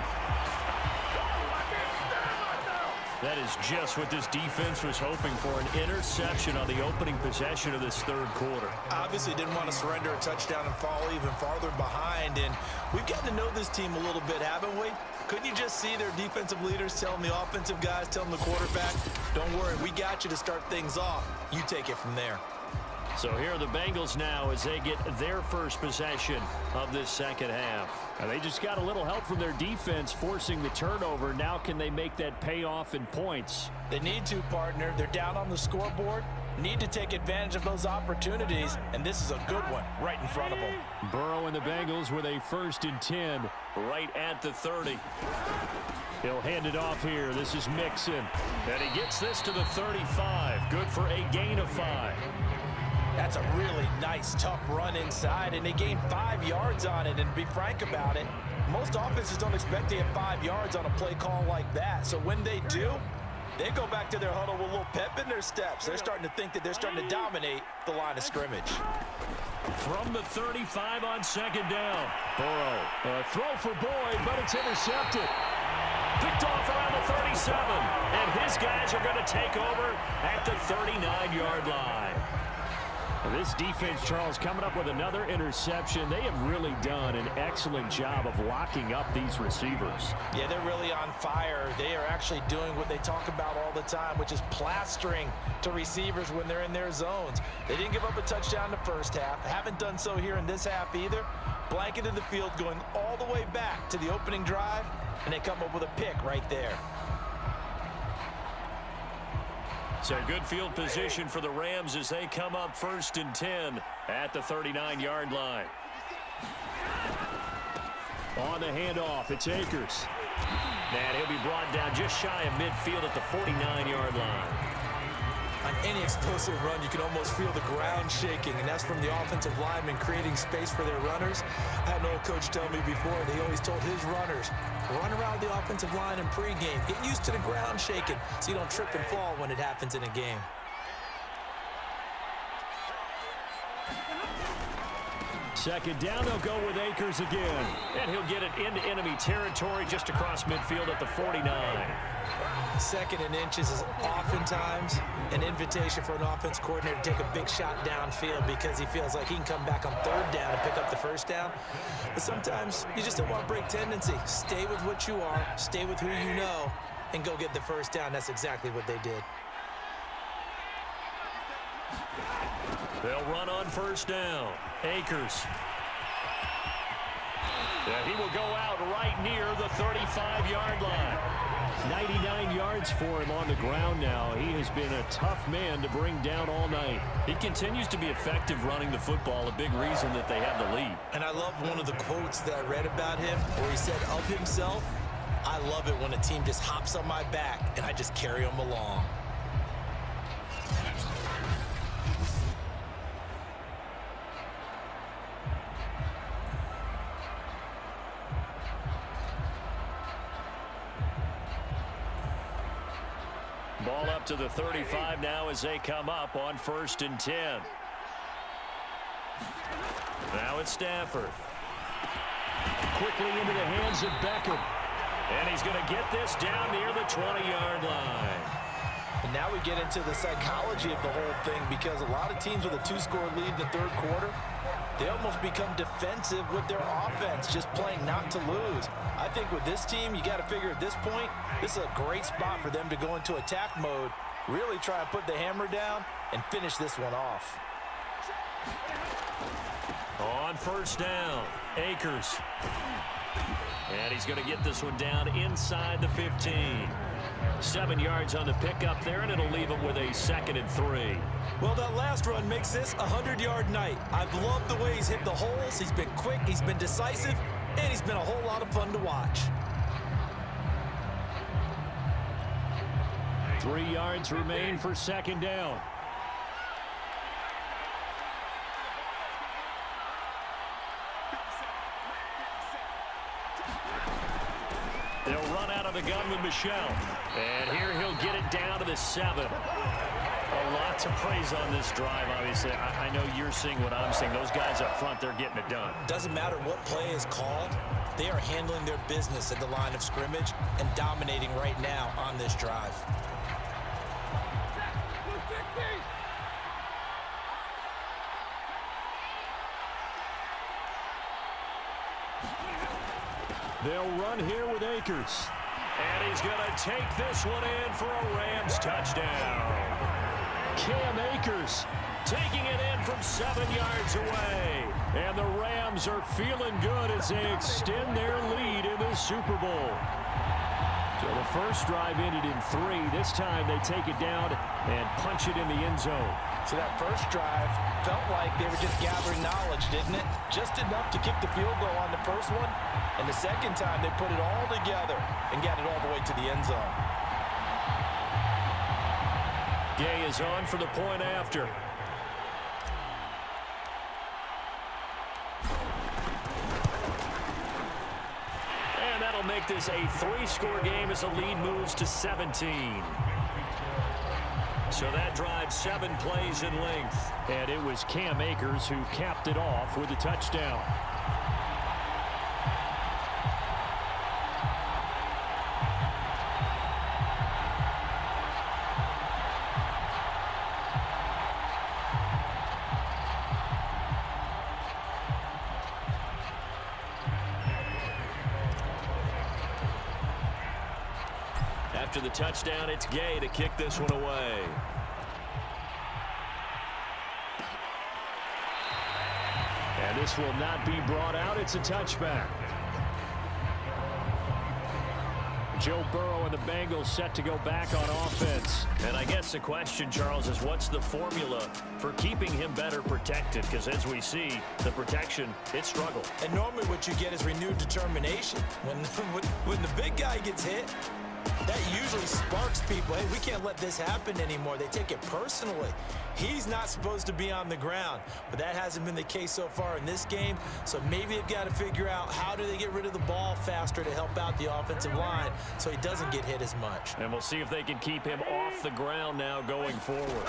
B: That is just what this defense was hoping for, an interception on the opening possession of this 3rd quarter.
C: Obviously didn't want to surrender a touchdown and fall even farther behind, and we've gotten to know this team a little bit, haven't we? Couldn't you just see their defensive leaders telling the offensive guys, telling the quarterback, don't worry, we got you to start things off. You take it from there.
B: So here are the Bengals now as they get their first possession of this second half. And they just got a little help from their defense forcing the turnover. Now can they make that pay off in points?
C: They need to, partner. They're down on the scoreboard. Need to take advantage of those opportunities, and this is a good one right in front of them.
B: Burrow and the Bengals with a 1st and 10 right at the 30. He'll hand it off here. This is Mixon. And he gets this to the 35. Good for a gain of 5.
C: That's a really nice, tough run inside, and they gained 5 yards on it. And to be frank about it, most offenses don't expect to get 5 yards on a play call like that. So when they do, they go back to their huddle with a little pep in their steps. They're starting to think that they're starting to dominate the line of scrimmage.
B: From the 35 on second down, Burrow. A throw for Boyd, but it's intercepted. Picked off around the 37, and his guys are going to take over at the 39-yard line. This defense, Charles, coming up with another interception. They have really done an excellent job of locking up these receivers.
C: Yeah, they're really on fire. They are actually doing what they talk about all the time, which is plastering to receivers when they're in their zones. They didn't give up a touchdown in the first half. Haven't done so here in this half either. Blanketed the field going all the way back to the opening drive, and they come up with a pick right there.
B: So good field position for the Rams as they come up 1st and 10 at the 39-yard line. On the handoff, it's Akers. And he'll be brought down just shy of midfield at the 49-yard line.
C: On any explosive run, you can almost feel the ground shaking, and that's from the offensive linemen creating space for their runners. I had an old coach tell me before, and he always told his runners, run around the offensive line in pregame. Get used to the ground shaking so you don't trip and fall when it happens in a game.
B: Second down, they'll go with Akers again.
E: And he'll get it into enemy territory just across midfield at the 49.
C: Second and inches is oftentimes an invitation for an offense coordinator to take a big shot downfield because he feels like he can come back on third down and pick up the first down. But sometimes you just don't want to break tendency. Stay with what you are, stay with who you know, and go get the first down. That's exactly what they did.
B: They'll run on first down. Akers. Yeah, he will go out right near the 35-yard line. 99 yards for him on the ground now. He has been a tough man to bring down all night.
E: He continues to be effective running the football, a big reason that they have the lead.
C: And I love one of the quotes that I read about him where he said of himself, "I love it when a team just hops on my back and I just carry them along."
B: Ball up to the 35 now as they come up on 1st and 10. Now it's Stafford. Quickly into the hands of Beckham. And he's going to get this down near the 20-yard line.
C: And now we get into the psychology of the whole thing because a lot of teams with a 2-score lead in the third quarter, they almost become defensive with their offense, just playing not to lose. I think with this team, you got to figure at this point, this is a great spot for them to go into attack mode, really try and put the hammer down and finish this one off.
B: On first down, Akers. And he's going to get this one down inside the 15. 7 yards on the pickup there, and it'll leave him with a 2nd and 3.
C: Well, that last run makes this a 100-yard night. I've loved the way he's hit the holes. He's been quick, he's been decisive, and he's been a whole lot of fun to watch.
B: 3 yards remain for 2nd down. They'll run out of the gun with Michel. And here he'll get it down to the 7. A lot to praise on this drive, obviously. I know you're seeing what I'm seeing. Those guys up front, they're getting it done.
C: Doesn't matter what play is called. They are handling their business at the line of scrimmage and dominating right now on this drive.
B: They'll run here with Akers. And he's going to take this one in for a Rams touchdown. Cam Akers taking it in from 7 yards away. And the Rams are feeling good as they extend their lead in the Super Bowl. So the first drive ended in 3. This time they take it down and punch it in the end zone.
C: So that first drive felt like they were just gathering knowledge, didn't it? Just enough to kick the field goal on the first one. And the second time they put it all together and got it all the way to the end zone.
B: Gay is on for the point after. And that'll make this a 3-score game as the lead moves to 17. So that drive 7 plays in length. And it was Cam Akers who capped it off with a touchdown. After the touchdown, it's Gay to kick this one away. And this will not be brought out. It's a touchback. Joe Burrow and the Bengals set to go back on offense. And I guess the question, Charles, is what's the formula for keeping him better protected? Because as we see, the protection, it struggled.
C: And normally what you get is renewed determination. When the big guy gets hit, that usually sparks people. Hey, we can't let this happen anymore. They take it personally. He's not supposed to be on the ground, but that hasn't been the case so far in this game. So maybe they've got to figure out how do they get rid of the ball faster to help out the offensive line so he doesn't get hit as much.
B: And we'll see if they can keep him off the ground now going forward.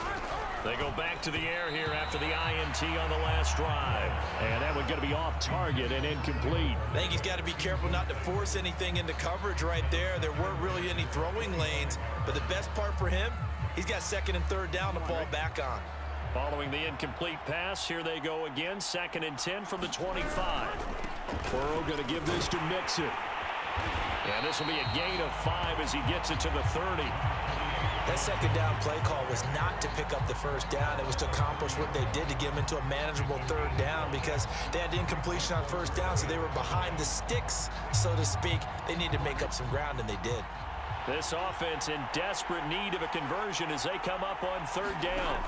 E: They go back to the air here after the INT on the last drive.
B: And that one's going to be off target and incomplete.
C: I think he's got to be careful not to force anything into coverage right there. There weren't really any throwing lanes, but the best part for him, he's got second and third down to fall back on.
E: Following the incomplete pass, here they go again. 2nd and 10 from the 25.
B: Burrow going to give this to Mixon.
E: And this will be a gain of 5 as he gets it to the 30.
C: That second down play call was not to pick up the first down. It was to accomplish what they did to get them into a manageable third down because they had incompletion on first down, so they were behind the sticks, so to speak. They needed to make up some ground, and they did.
E: This offense in desperate need of a conversion as they come up on third down.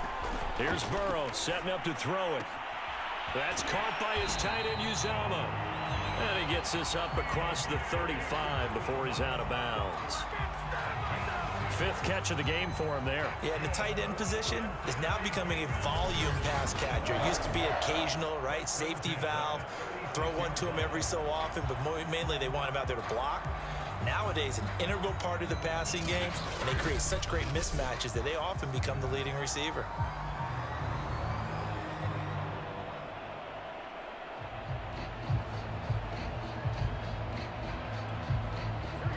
E: Here's Burrow setting up to throw it. That's caught by his tight end, Uzama. And he gets this up across the 35 before he's out of bounds. 5th catch of the game for him there.
C: Yeah, and the tight end position is now becoming a volume pass catcher. It used to be occasional, right? Safety valve. Throw one to him every so often, but mainly they want him out there to block. Nowadays, an integral part of the passing game, and they create such great mismatches that they often become the leading receiver.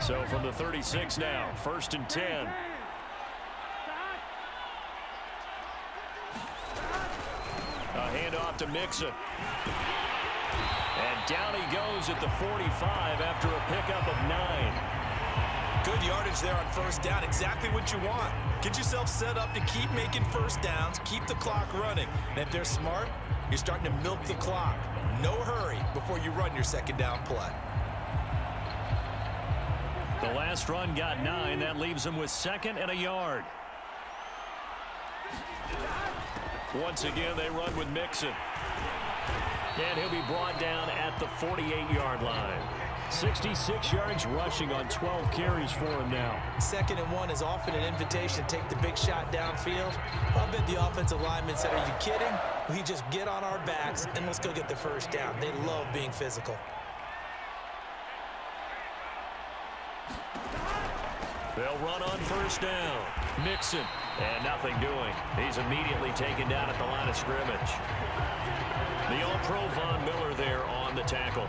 E: So from the 36 now, 1st and 10. A handoff to Mixon. And down he goes at the 45 after a pickup of 9.
C: Good yardage there on first down. Exactly what you want. Get yourself set up to keep making first downs, keep the clock running. And if they're smart, you're starting to milk the clock. No hurry before you run your second down play.
E: The last run got 9. That leaves him with 2nd and a yard. Once again, they run with Mixon. And he'll be brought down at the 48-yard line.
B: 66 yards rushing on 12 carries for him now.
C: 2nd and 1 is often an invitation to take the big shot downfield. I'll bet the offensive lineman said, are you kidding? We just get on our backs and let's go get the first down. They love being physical.
E: They'll run on first down. Mixon. And nothing doing. He's immediately taken down at the line of scrimmage. The All-Pro Von Miller there on the tackle.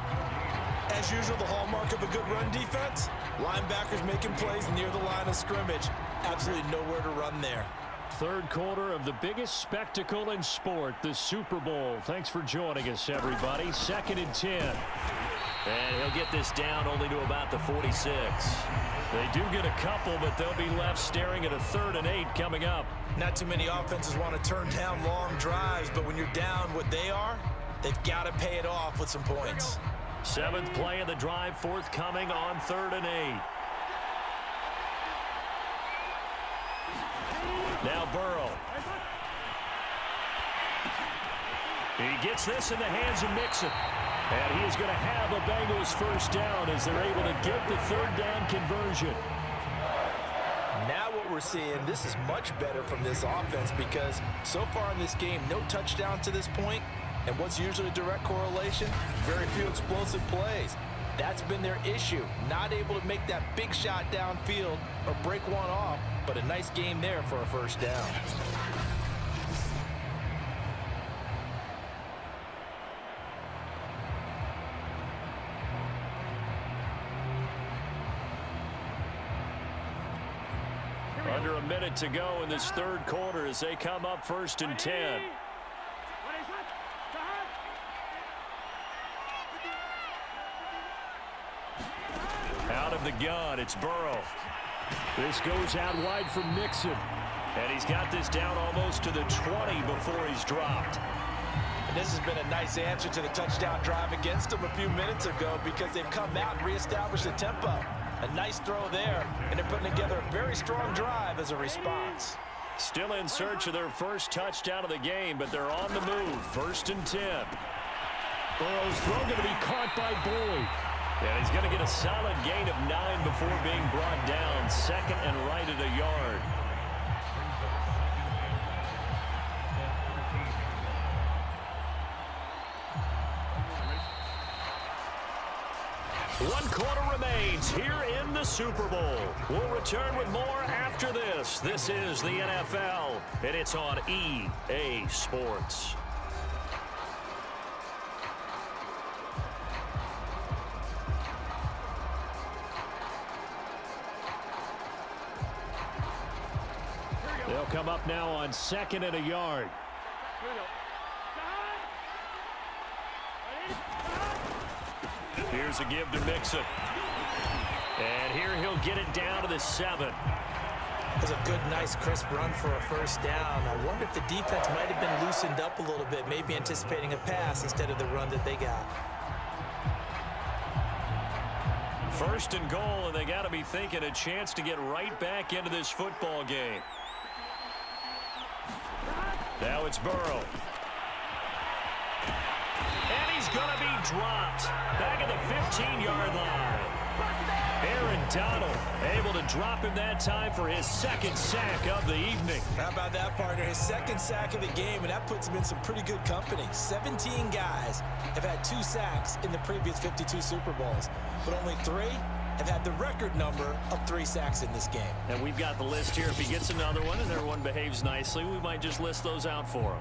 C: As usual, the hallmark of a good run defense, linebackers making plays near the line of scrimmage. Absolutely nowhere to run there.
B: Third quarter of the biggest spectacle in sport, the Super Bowl. Thanks for joining us, everybody. 2nd and 10.
E: And he'll get this down only to about the 46. They do get a couple, but they'll be left staring at a 3rd and 8 coming up.
C: Not too many offenses want to turn down long drives, but when you're down what they are, they've got to pay it off with some points.
E: 7th play of the drive, forthcoming on 3rd and 8. Now Burrow. He gets this in the hands of Mixon. And he is going to have a Bengals first down as they're able to get the 3rd down conversion.
C: Now what we're seeing, this is much better from this offense because so far in this game, no touchdown to this point. And what's usually a direct correlation? Very few explosive plays. That's been their issue. Not able to make that big shot downfield or break one off, but a nice game there for a first down.
E: Under a minute to go in this 3rd quarter as they come up 1st and 10. Out of the gun, it's Burrow.
B: This goes out wide for Mixon.
E: And he's got this down almost to the 20 before he's dropped.
C: And this has been a nice answer to the touchdown drive against them a few minutes ago because they've come out and reestablished the tempo. A nice throw there, and they're putting together a very strong drive as a response.
E: Still in search of their first touchdown of the game, but they're on the move. 1st and 10.
B: Burrow's throw going to be caught by Boyd.
E: And he's going to get a solid gain of 9 before being brought down. 2nd and right at a yard. One quarter remains here in the Super Bowl. We'll return with more after this. This is the NFL, and it's on EA Sports.
B: They'll come up now on 2nd and a yard.
E: Here's a give to Mixon. And here he'll get it down to the 7.
C: It was a good, nice, crisp run for a first down. I wonder if the defense might have been loosened up a little bit, maybe anticipating a pass instead of the run that they got.
E: First and goal, and they got to be thinking a chance to get right back into this football game. Now it's Burrow. And he's going to be dropped back at the 15-yard line. Aaron Donald able to drop him that time for his 2nd sack of the evening.
C: How about that, partner? His 2nd sack of the game, and that puts him in some pretty good company. 17 guys have had 2 sacks in the previous 52 Super Bowls, but only 3 have had the record number of 3 sacks in this game.
E: And we've got the list here. If he gets another one and everyone behaves nicely, we might just list those out for him.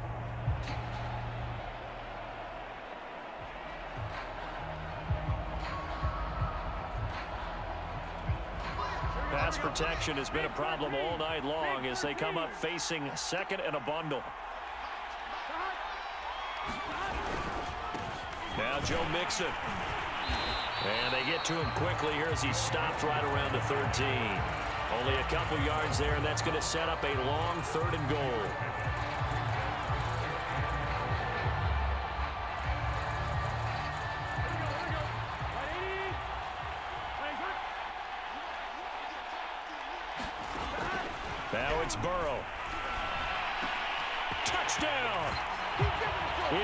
E: Pass protection has been a problem all night long as they come up facing 2nd and a bundle. Now Joe Mixon. And they get to him quickly here as he stopped right around the 13. Only a couple yards there, and that's going to set up a long 3rd and goal. Now it's Burrow. Touchdown!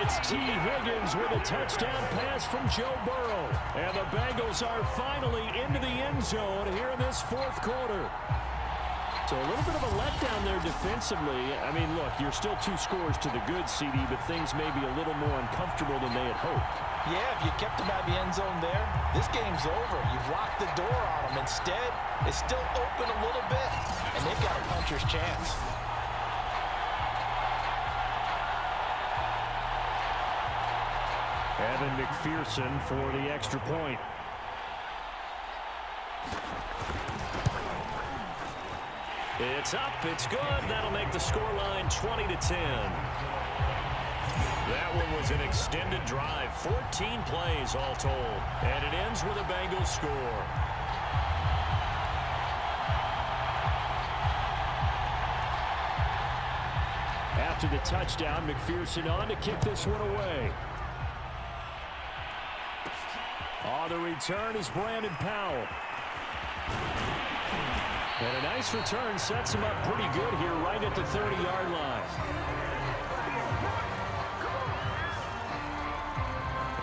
B: It's T. Higgins with a touchdown pass from Joe Burrow. And the Bengals are finally into the end zone here in this 4th quarter. So a little bit of a letdown there defensively. I mean, look, you're still 2 scores to the good, CD, but things may be a little more uncomfortable than they had hoped.
C: Yeah, if you kept them out of the end zone there, this game's over. You've locked the door on them. Instead, it's still open a little bit, and they've got a puncher's chance.
B: Evan McPherson for the extra point.
E: It's up, it's good. That'll make the scoreline 20-10. That one was an extended drive, 14 plays all told. And it ends with a Bengals score.
B: After the touchdown, McPherson on to kick this one away. On the return is Brandon Powell. And a nice return sets him up pretty good here right at the 30-yard line.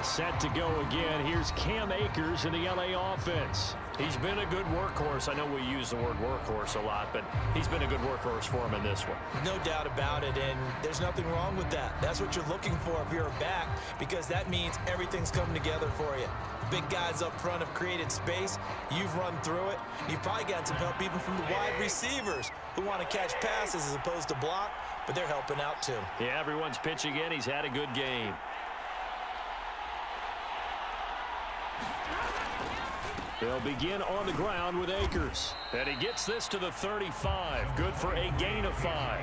B: Set to go again. Here's Cam Akers in the LA offense.
E: He's been a good workhorse. I know we use the word workhorse a lot, but he's been a good workhorse for him in this one.
C: No doubt about it, and there's nothing wrong with that. That's what you're looking for if you're a back, because that means everything's coming together for you. The big guys up front have created space. You've run through it. You've probably got some help even from the wide receivers who want to catch passes as opposed to block, but they're helping out too.
E: Yeah, everyone's pitching in. He's had a good game.
B: They'll begin on the ground with Akers.
E: And he gets this to the 35. Good for a gain of 5.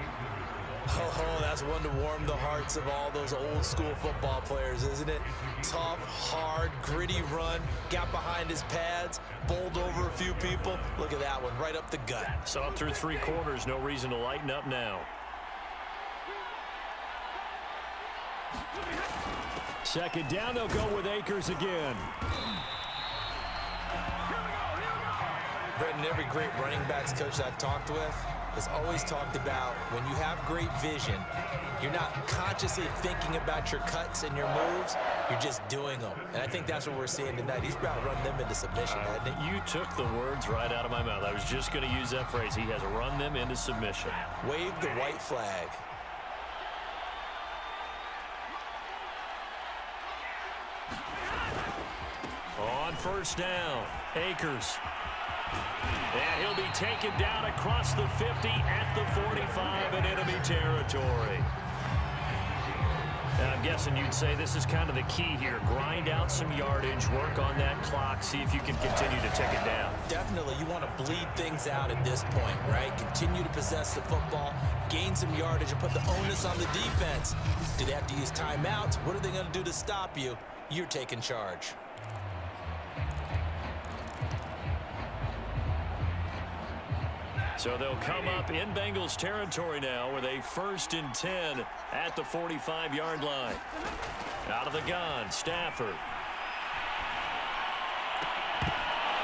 C: Oh, that's one to warm the hearts of all those old school football players, isn't it? Tough, hard, gritty run. Got behind his pads, bowled over a few people. Look at that one, right up the gut.
E: So up through 3 quarters, no reason to lighten up now.
B: Second down, they'll go with Akers again.
C: Brendan, every great running backs coach I've talked with has always talked about when you have great vision, you're not consciously thinking about your cuts and your moves, you're just doing them. And I think that's what we're seeing tonight. He's about to run them into submission, hasn't he?
E: You took the words right out of my mouth. I was just going to use that phrase. He has run them into submission.
C: Wave the white flag.
E: On first down. Akers. And he'll be taken down across the 50 at the 45 in enemy territory. And I'm guessing you'd say this is kind of the key here. Grind out some yardage, work on that clock, see if you can continue to tick it down.
C: Definitely, you want to bleed things out at this point, right? Continue to possess the football, gain some yardage, and put the onus on the defense. Do they have to use timeouts? What are they going to do to stop you? You're taking charge.
E: So they'll come up in Bengals territory now with a 1st and 10 at the 45-yard line. Out of the gun, Stafford.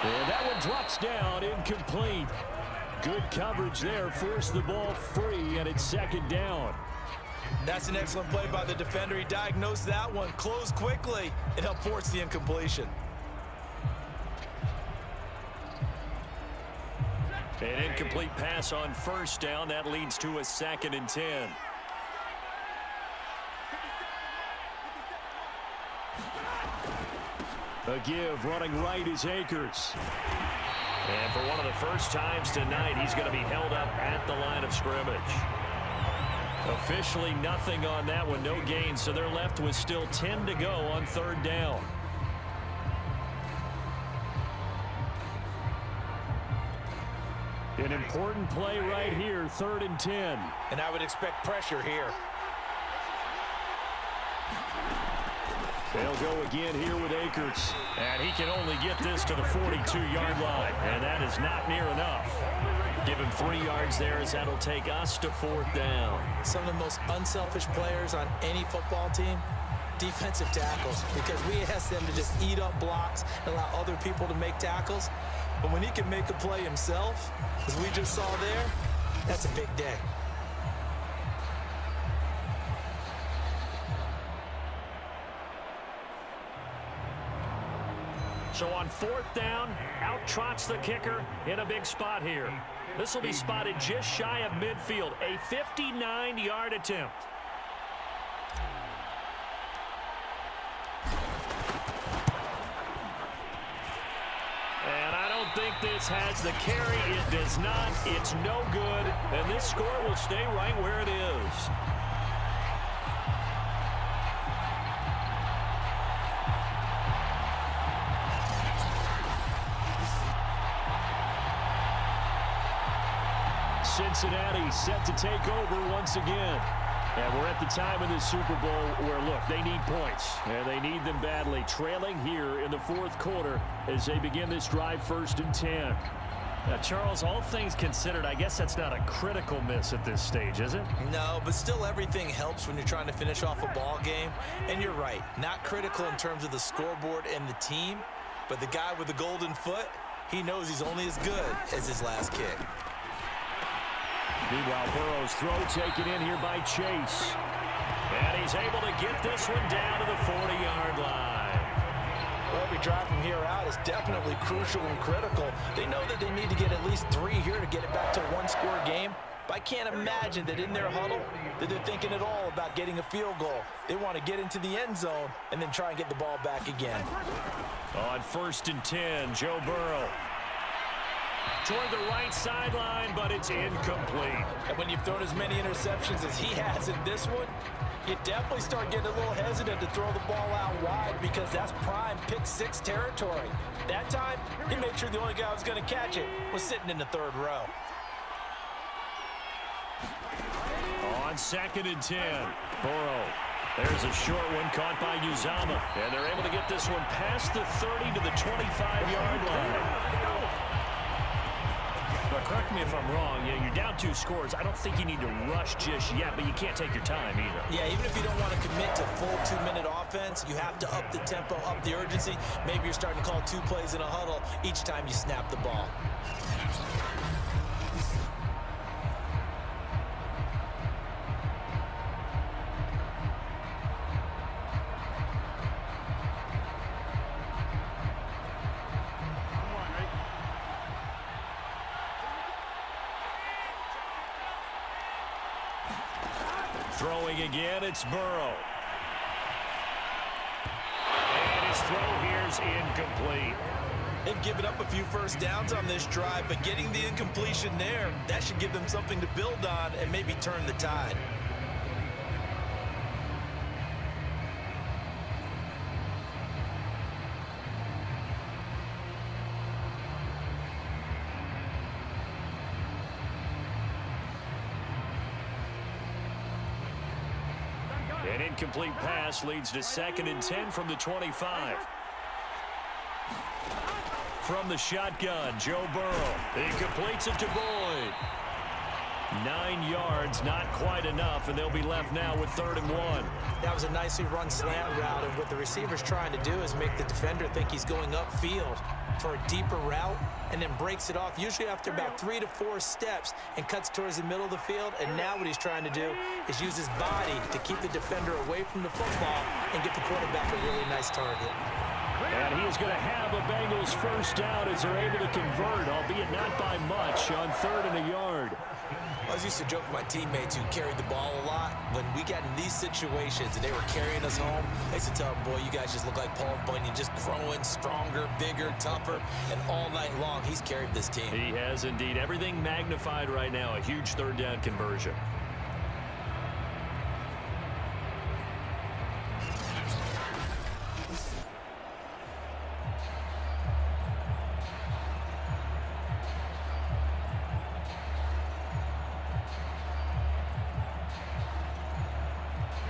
B: And that one drops down, incomplete. Good coverage there, forced the ball free, and it's 2nd down.
C: That's an excellent play by the defender. He diagnosed that one, closed quickly, and helped force the incompletion.
E: An incomplete pass on 1st down. That leads to a 2nd and 10.
B: A give, running right is Akers.
E: And for one of the first times tonight, he's going to be held up at the line of scrimmage. Officially nothing on that one, no gain, so they're left with still 10 to go on 3rd down.
B: An important play right here, 3rd and 10.
C: And I would expect pressure here.
B: They'll go again here with Akers.
E: And he can only get this to the 42-yard line, and that is not near enough. Give him 3 yards there as that'll take us to 4th down.
C: Some of the most unselfish players on any football team, defensive tackles, because we ask them to just eat up blocks and allow other people to make tackles. But when he can make a play himself, as we just saw there, that's a big day.
E: So on 4th down, out trots the kicker in a big spot here. This will be spotted just shy of midfield, a 59-yard attempt. And I don't think this has the carry. It does not. It's no good. And this score will stay right where it is.
B: Cincinnati set to take over once again. And we're at the time in the Super Bowl where, look, they need points, and they need them badly. Trailing here in the 4th quarter as they begin this drive, 1st and 10.
E: Now, Charles, all things considered, I guess that's not a critical miss at this stage, is it?
C: No, but still everything helps when you're trying to finish off a ball game. And you're right, not critical in terms of the scoreboard and the team, but the guy with the golden foot, he knows he's only as good as his last kick.
B: Meanwhile, Burrow's throw taken in here by Chase.
E: And he's able to get this one down to the 40-yard line.
C: Well, every drive from here out is definitely crucial and critical. They know that they need to get at least 3 here to get it back to a 1-score game. But I can't imagine that in their huddle that they're thinking at all about getting a field goal. They want to get into the end zone and then try and get the ball back again.
E: On 1st and 10, Joe Burrow. Toward the right sideline, but it's incomplete.
C: And when you've thrown as many interceptions as he has in this one, you definitely start getting a little hesitant to throw the ball out wide because that's prime pick-6 territory. That time, he made sure the only guy who was going to catch it was sitting in the 3rd row.
E: On 2nd and 10, Burrow. There's a short one caught by Uzama. And they're able to get this one past the 30 to the 25-yard line. But correct me if I'm wrong, you're down 2 scores. I don't think you need to rush just yet, but you can't take your time either.
C: Yeah, even if you don't want to commit to full 2-minute offense, you have to up the tempo, up the urgency. Maybe you're starting to call 2 plays in a huddle each time you snap the ball. Throwing again, it's Burrow. And his
E: throw here's incomplete.
C: They've given up a few first downs on this drive, but getting the incompletion there, that should give them something to build on and maybe turn the tide.
E: An incomplete pass leads to 2nd and 10 from the 25. From the shotgun, Joe Burrow. He completes it to Boyd. 9 yards, not quite enough, and they'll be left now with 3rd and 1.
C: That was a nicely run slant route, and what the receiver's trying to do is make the defender think he's going upfield for a deeper route and then breaks it off, usually after about 3 to 4 steps, and cuts towards the middle of the field. And now what he's trying to do is use his body to keep the defender away from the football and get the quarterback a really nice target.
B: And he is going to have a Bengals first down as they're able to convert, albeit not by much, on 3rd and a yard.
C: I was used to joke with my teammates who carried the ball a lot. When we got in these situations and they were carrying us home, I used to tell them, boy, you guys just look like Paul Bunyan, just growing stronger, bigger, tougher, and all night long he's carried this team.
E: He has indeed. Everything magnified right now. A huge 3rd down conversion.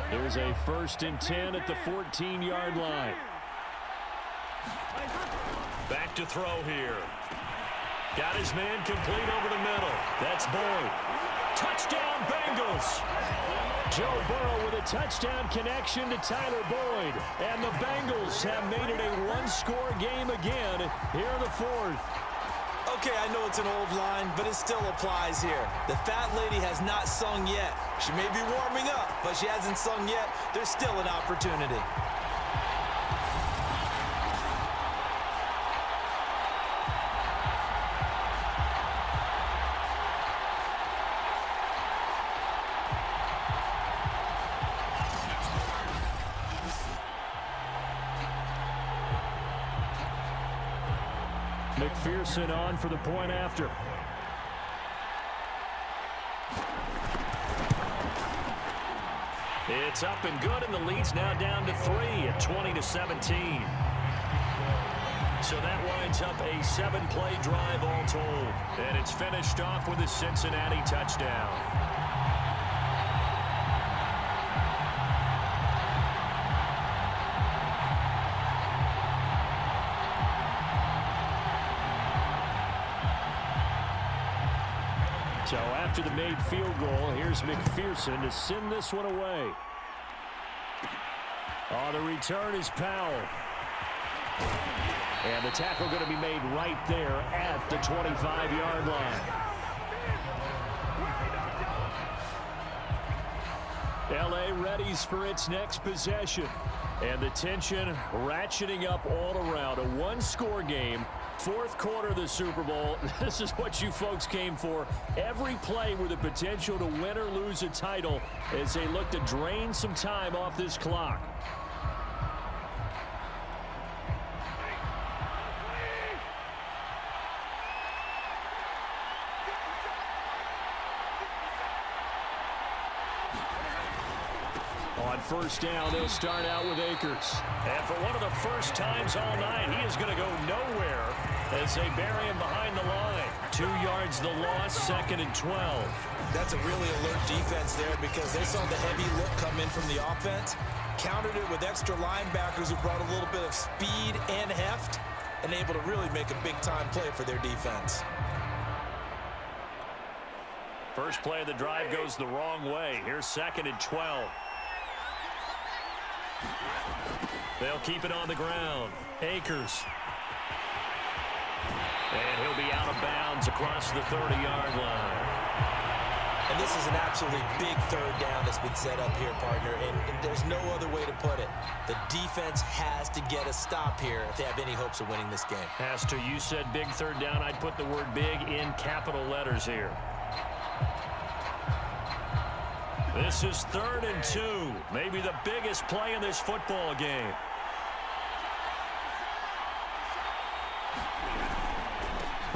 B: Here's a 1st and 10 at the 14-yard line.
E: Back to throw here. Got his man complete over the middle. That's Boyd. Touchdown, Bengals.
B: Joe Burrow with a touchdown connection to Tyler Boyd. And the Bengals have made it a one-score game again here in the 4th.
C: Okay, I know it's an old line, but it still applies here. The fat lady has not sung yet. She may be warming up, but she hasn't sung yet. There's still an opportunity.
B: McPherson on for the point after.
E: It's up and good, and the lead's now down to 3 at 20-17. So that winds up a 7-play drive all told. And it's finished off with a Cincinnati touchdown.
B: So after the made field goal, here's McPherson to send this one away. On the return is Powell. And the tackle going to be made right there at the 25-yard line. LA readies for its next possession. And the tension ratcheting up all around. A one-score game. 4th quarter of the Super Bowl. This is what you folks came for. Every play with the potential to win or lose a title as they look to drain some time off this clock. On 1st down, they'll start out with Akers.
E: And for one of the first times all night, he is going to go nowhere as they bury him behind the line.
B: 2 yards the loss, 2nd and 12.
C: That's a really alert defense there because they saw the heavy look come in from the offense, countered it with extra linebackers who brought a little bit of speed and heft, and able to really make a big-time play for their defense.
E: First play of the drive goes the wrong way. Here's 2nd and 12. They'll keep it on the ground. Akers. And he'll be out of bounds across the 30-yard line.
C: And this is an absolutely big 3rd down that's been set up here, partner, and there's no other way to put it. The defense has to get a stop here if they have any hopes of winning this game.
E: Has to. You said big 3rd down. I'd put the word big in capital letters here. This is 3rd and 2. Maybe the biggest play in this football game.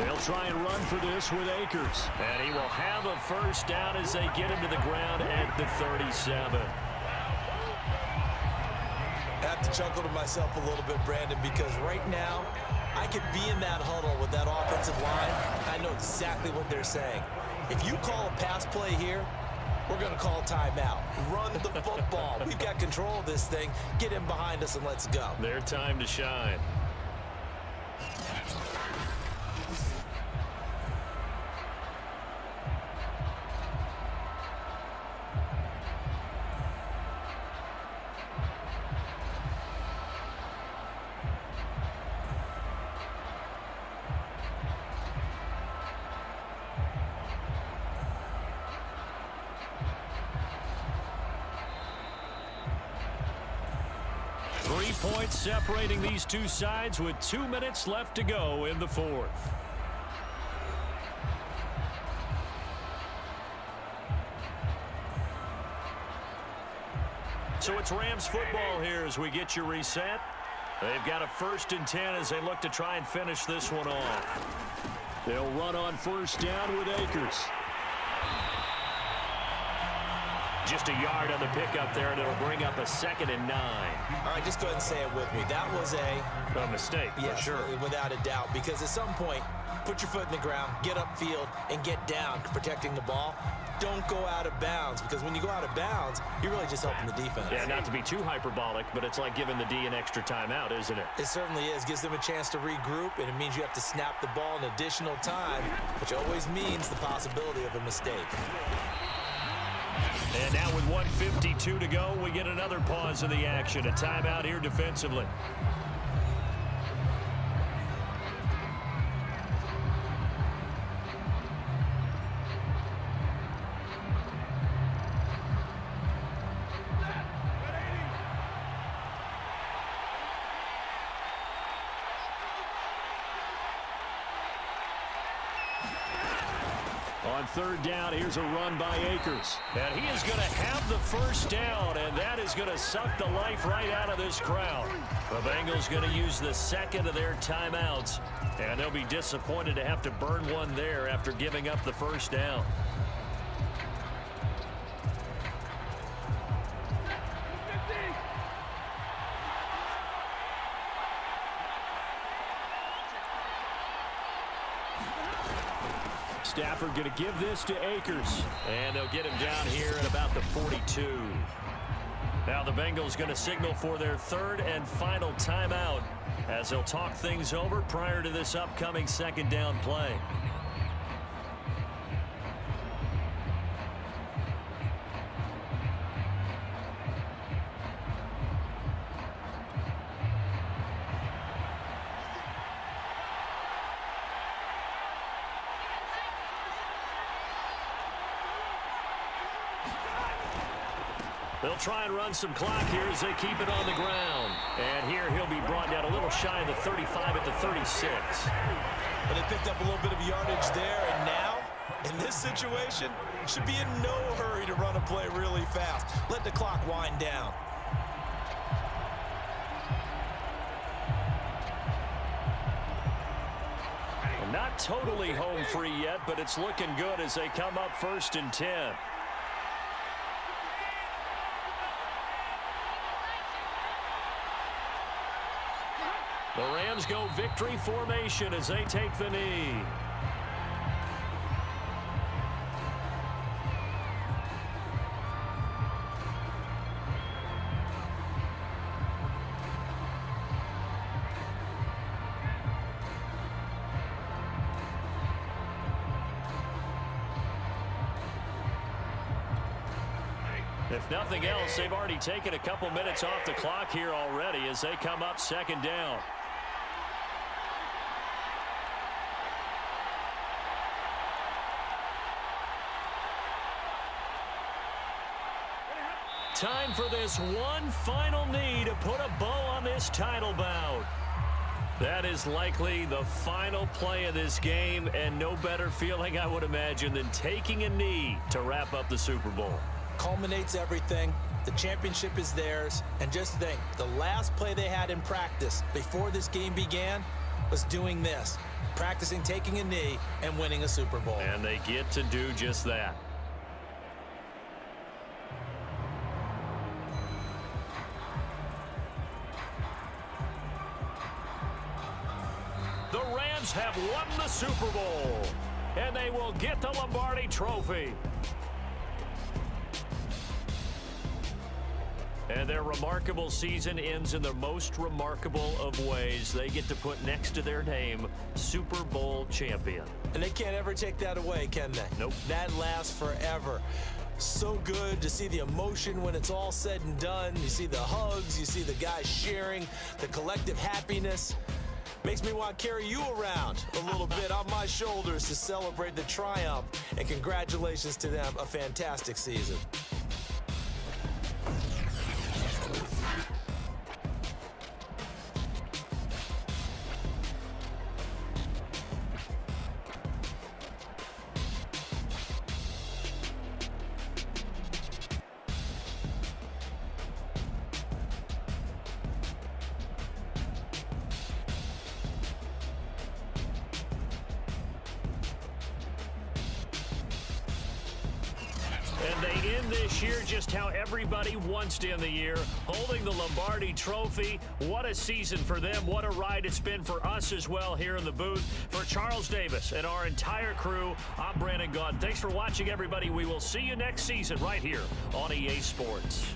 B: They'll try and run for this with Akers.
E: And he will have a first down as they get him to the ground at the 37.
C: I have to chuckle to myself a little bit, Brandon, because right now I could be in that huddle with that offensive line. I know exactly what they're saying. If you call a pass play here, we're going to call timeout. Run the football. We've got control of this thing. Get him behind us and let's go.
E: Their time to shine. Points separating these two sides with 2 minutes left to go in the fourth. So it's Rams football here as we get you reset. They've got a 1st and 10 as they look to try and finish this one off.
B: They'll run on first down with Akers.
E: Just a yard on the pickup there, and it'll bring up a 2nd and 9.
C: All right, just go ahead and say it with me. That was
E: a mistake,
C: yes,
E: for sure.
C: Without a doubt, because at some point, put your foot in the ground, get upfield, and get down protecting the ball. Don't go out of bounds, because when you go out of bounds, you're really just helping the defense.
E: Yeah, not to be too hyperbolic, but it's like giving the D an extra timeout, isn't it?
C: It certainly is. Gives them a chance to regroup, and it means you have to snap the ball in additional time, which always means the possibility of a mistake.
E: And now with 1:52 to go, we get another pause in the action. A timeout here defensively. On 3rd down, here's a run by Akers. And he is going to have the first down, and that is going to suck the life right out of this crowd. The Bengals going to use the 2nd of their timeouts, and they'll be disappointed to have to burn one there after giving up the first down.
B: Stafford going to give this to Akers.
E: And they'll get him down here at about the 42. Now the Bengals going to signal for their 3rd and final timeout as they'll talk things over prior to this upcoming 2nd down play. They'll try and run some clock here as they keep it on the ground. And here he'll be brought down a little shy of the 35 at the 36.
C: But they picked up a little bit of yardage there, and now, in this situation, should be in no hurry to run a play really fast. Let the clock wind down.
E: Well, not totally home free yet, but it's looking good as they come up 1st and 10. The Rams go victory formation as they take the knee. If nothing else, they've already taken a couple minutes off the clock here already as they come up 2nd down. Time for this one final knee to put a bow on this title bout. That is likely the final play of this game, and no better feeling, I would imagine, than taking a knee to wrap up the Super Bowl.
C: Culminates everything. The championship is theirs. And just think, the last play they had in practice before this game began was doing this. practicing taking a knee and winning a Super Bowl.
E: And they get to do just that. The Rams have won the Super Bowl, and they will get the Lombardi Trophy. And their remarkable season ends in the most remarkable of ways. They get to put next to their name, Super Bowl champion.
C: And they can't ever take that away, can they?
E: Nope.
C: That lasts forever. So good to see the emotion when it's all said and done. You see the hugs, you see the guys sharing, the collective happiness. Makes me want to carry you around a little bit on my shoulders to celebrate the triumph. And congratulations to them, a fantastic season.
E: And they end this year just how everybody wants to end the year, holding the Lombardi Trophy. What a season for them. What a ride it's been for us as well here in the booth. For Charles Davis and our entire crew, I'm Brandon Gaudin. Thanks for watching, everybody. We will see you next season right here on EA Sports.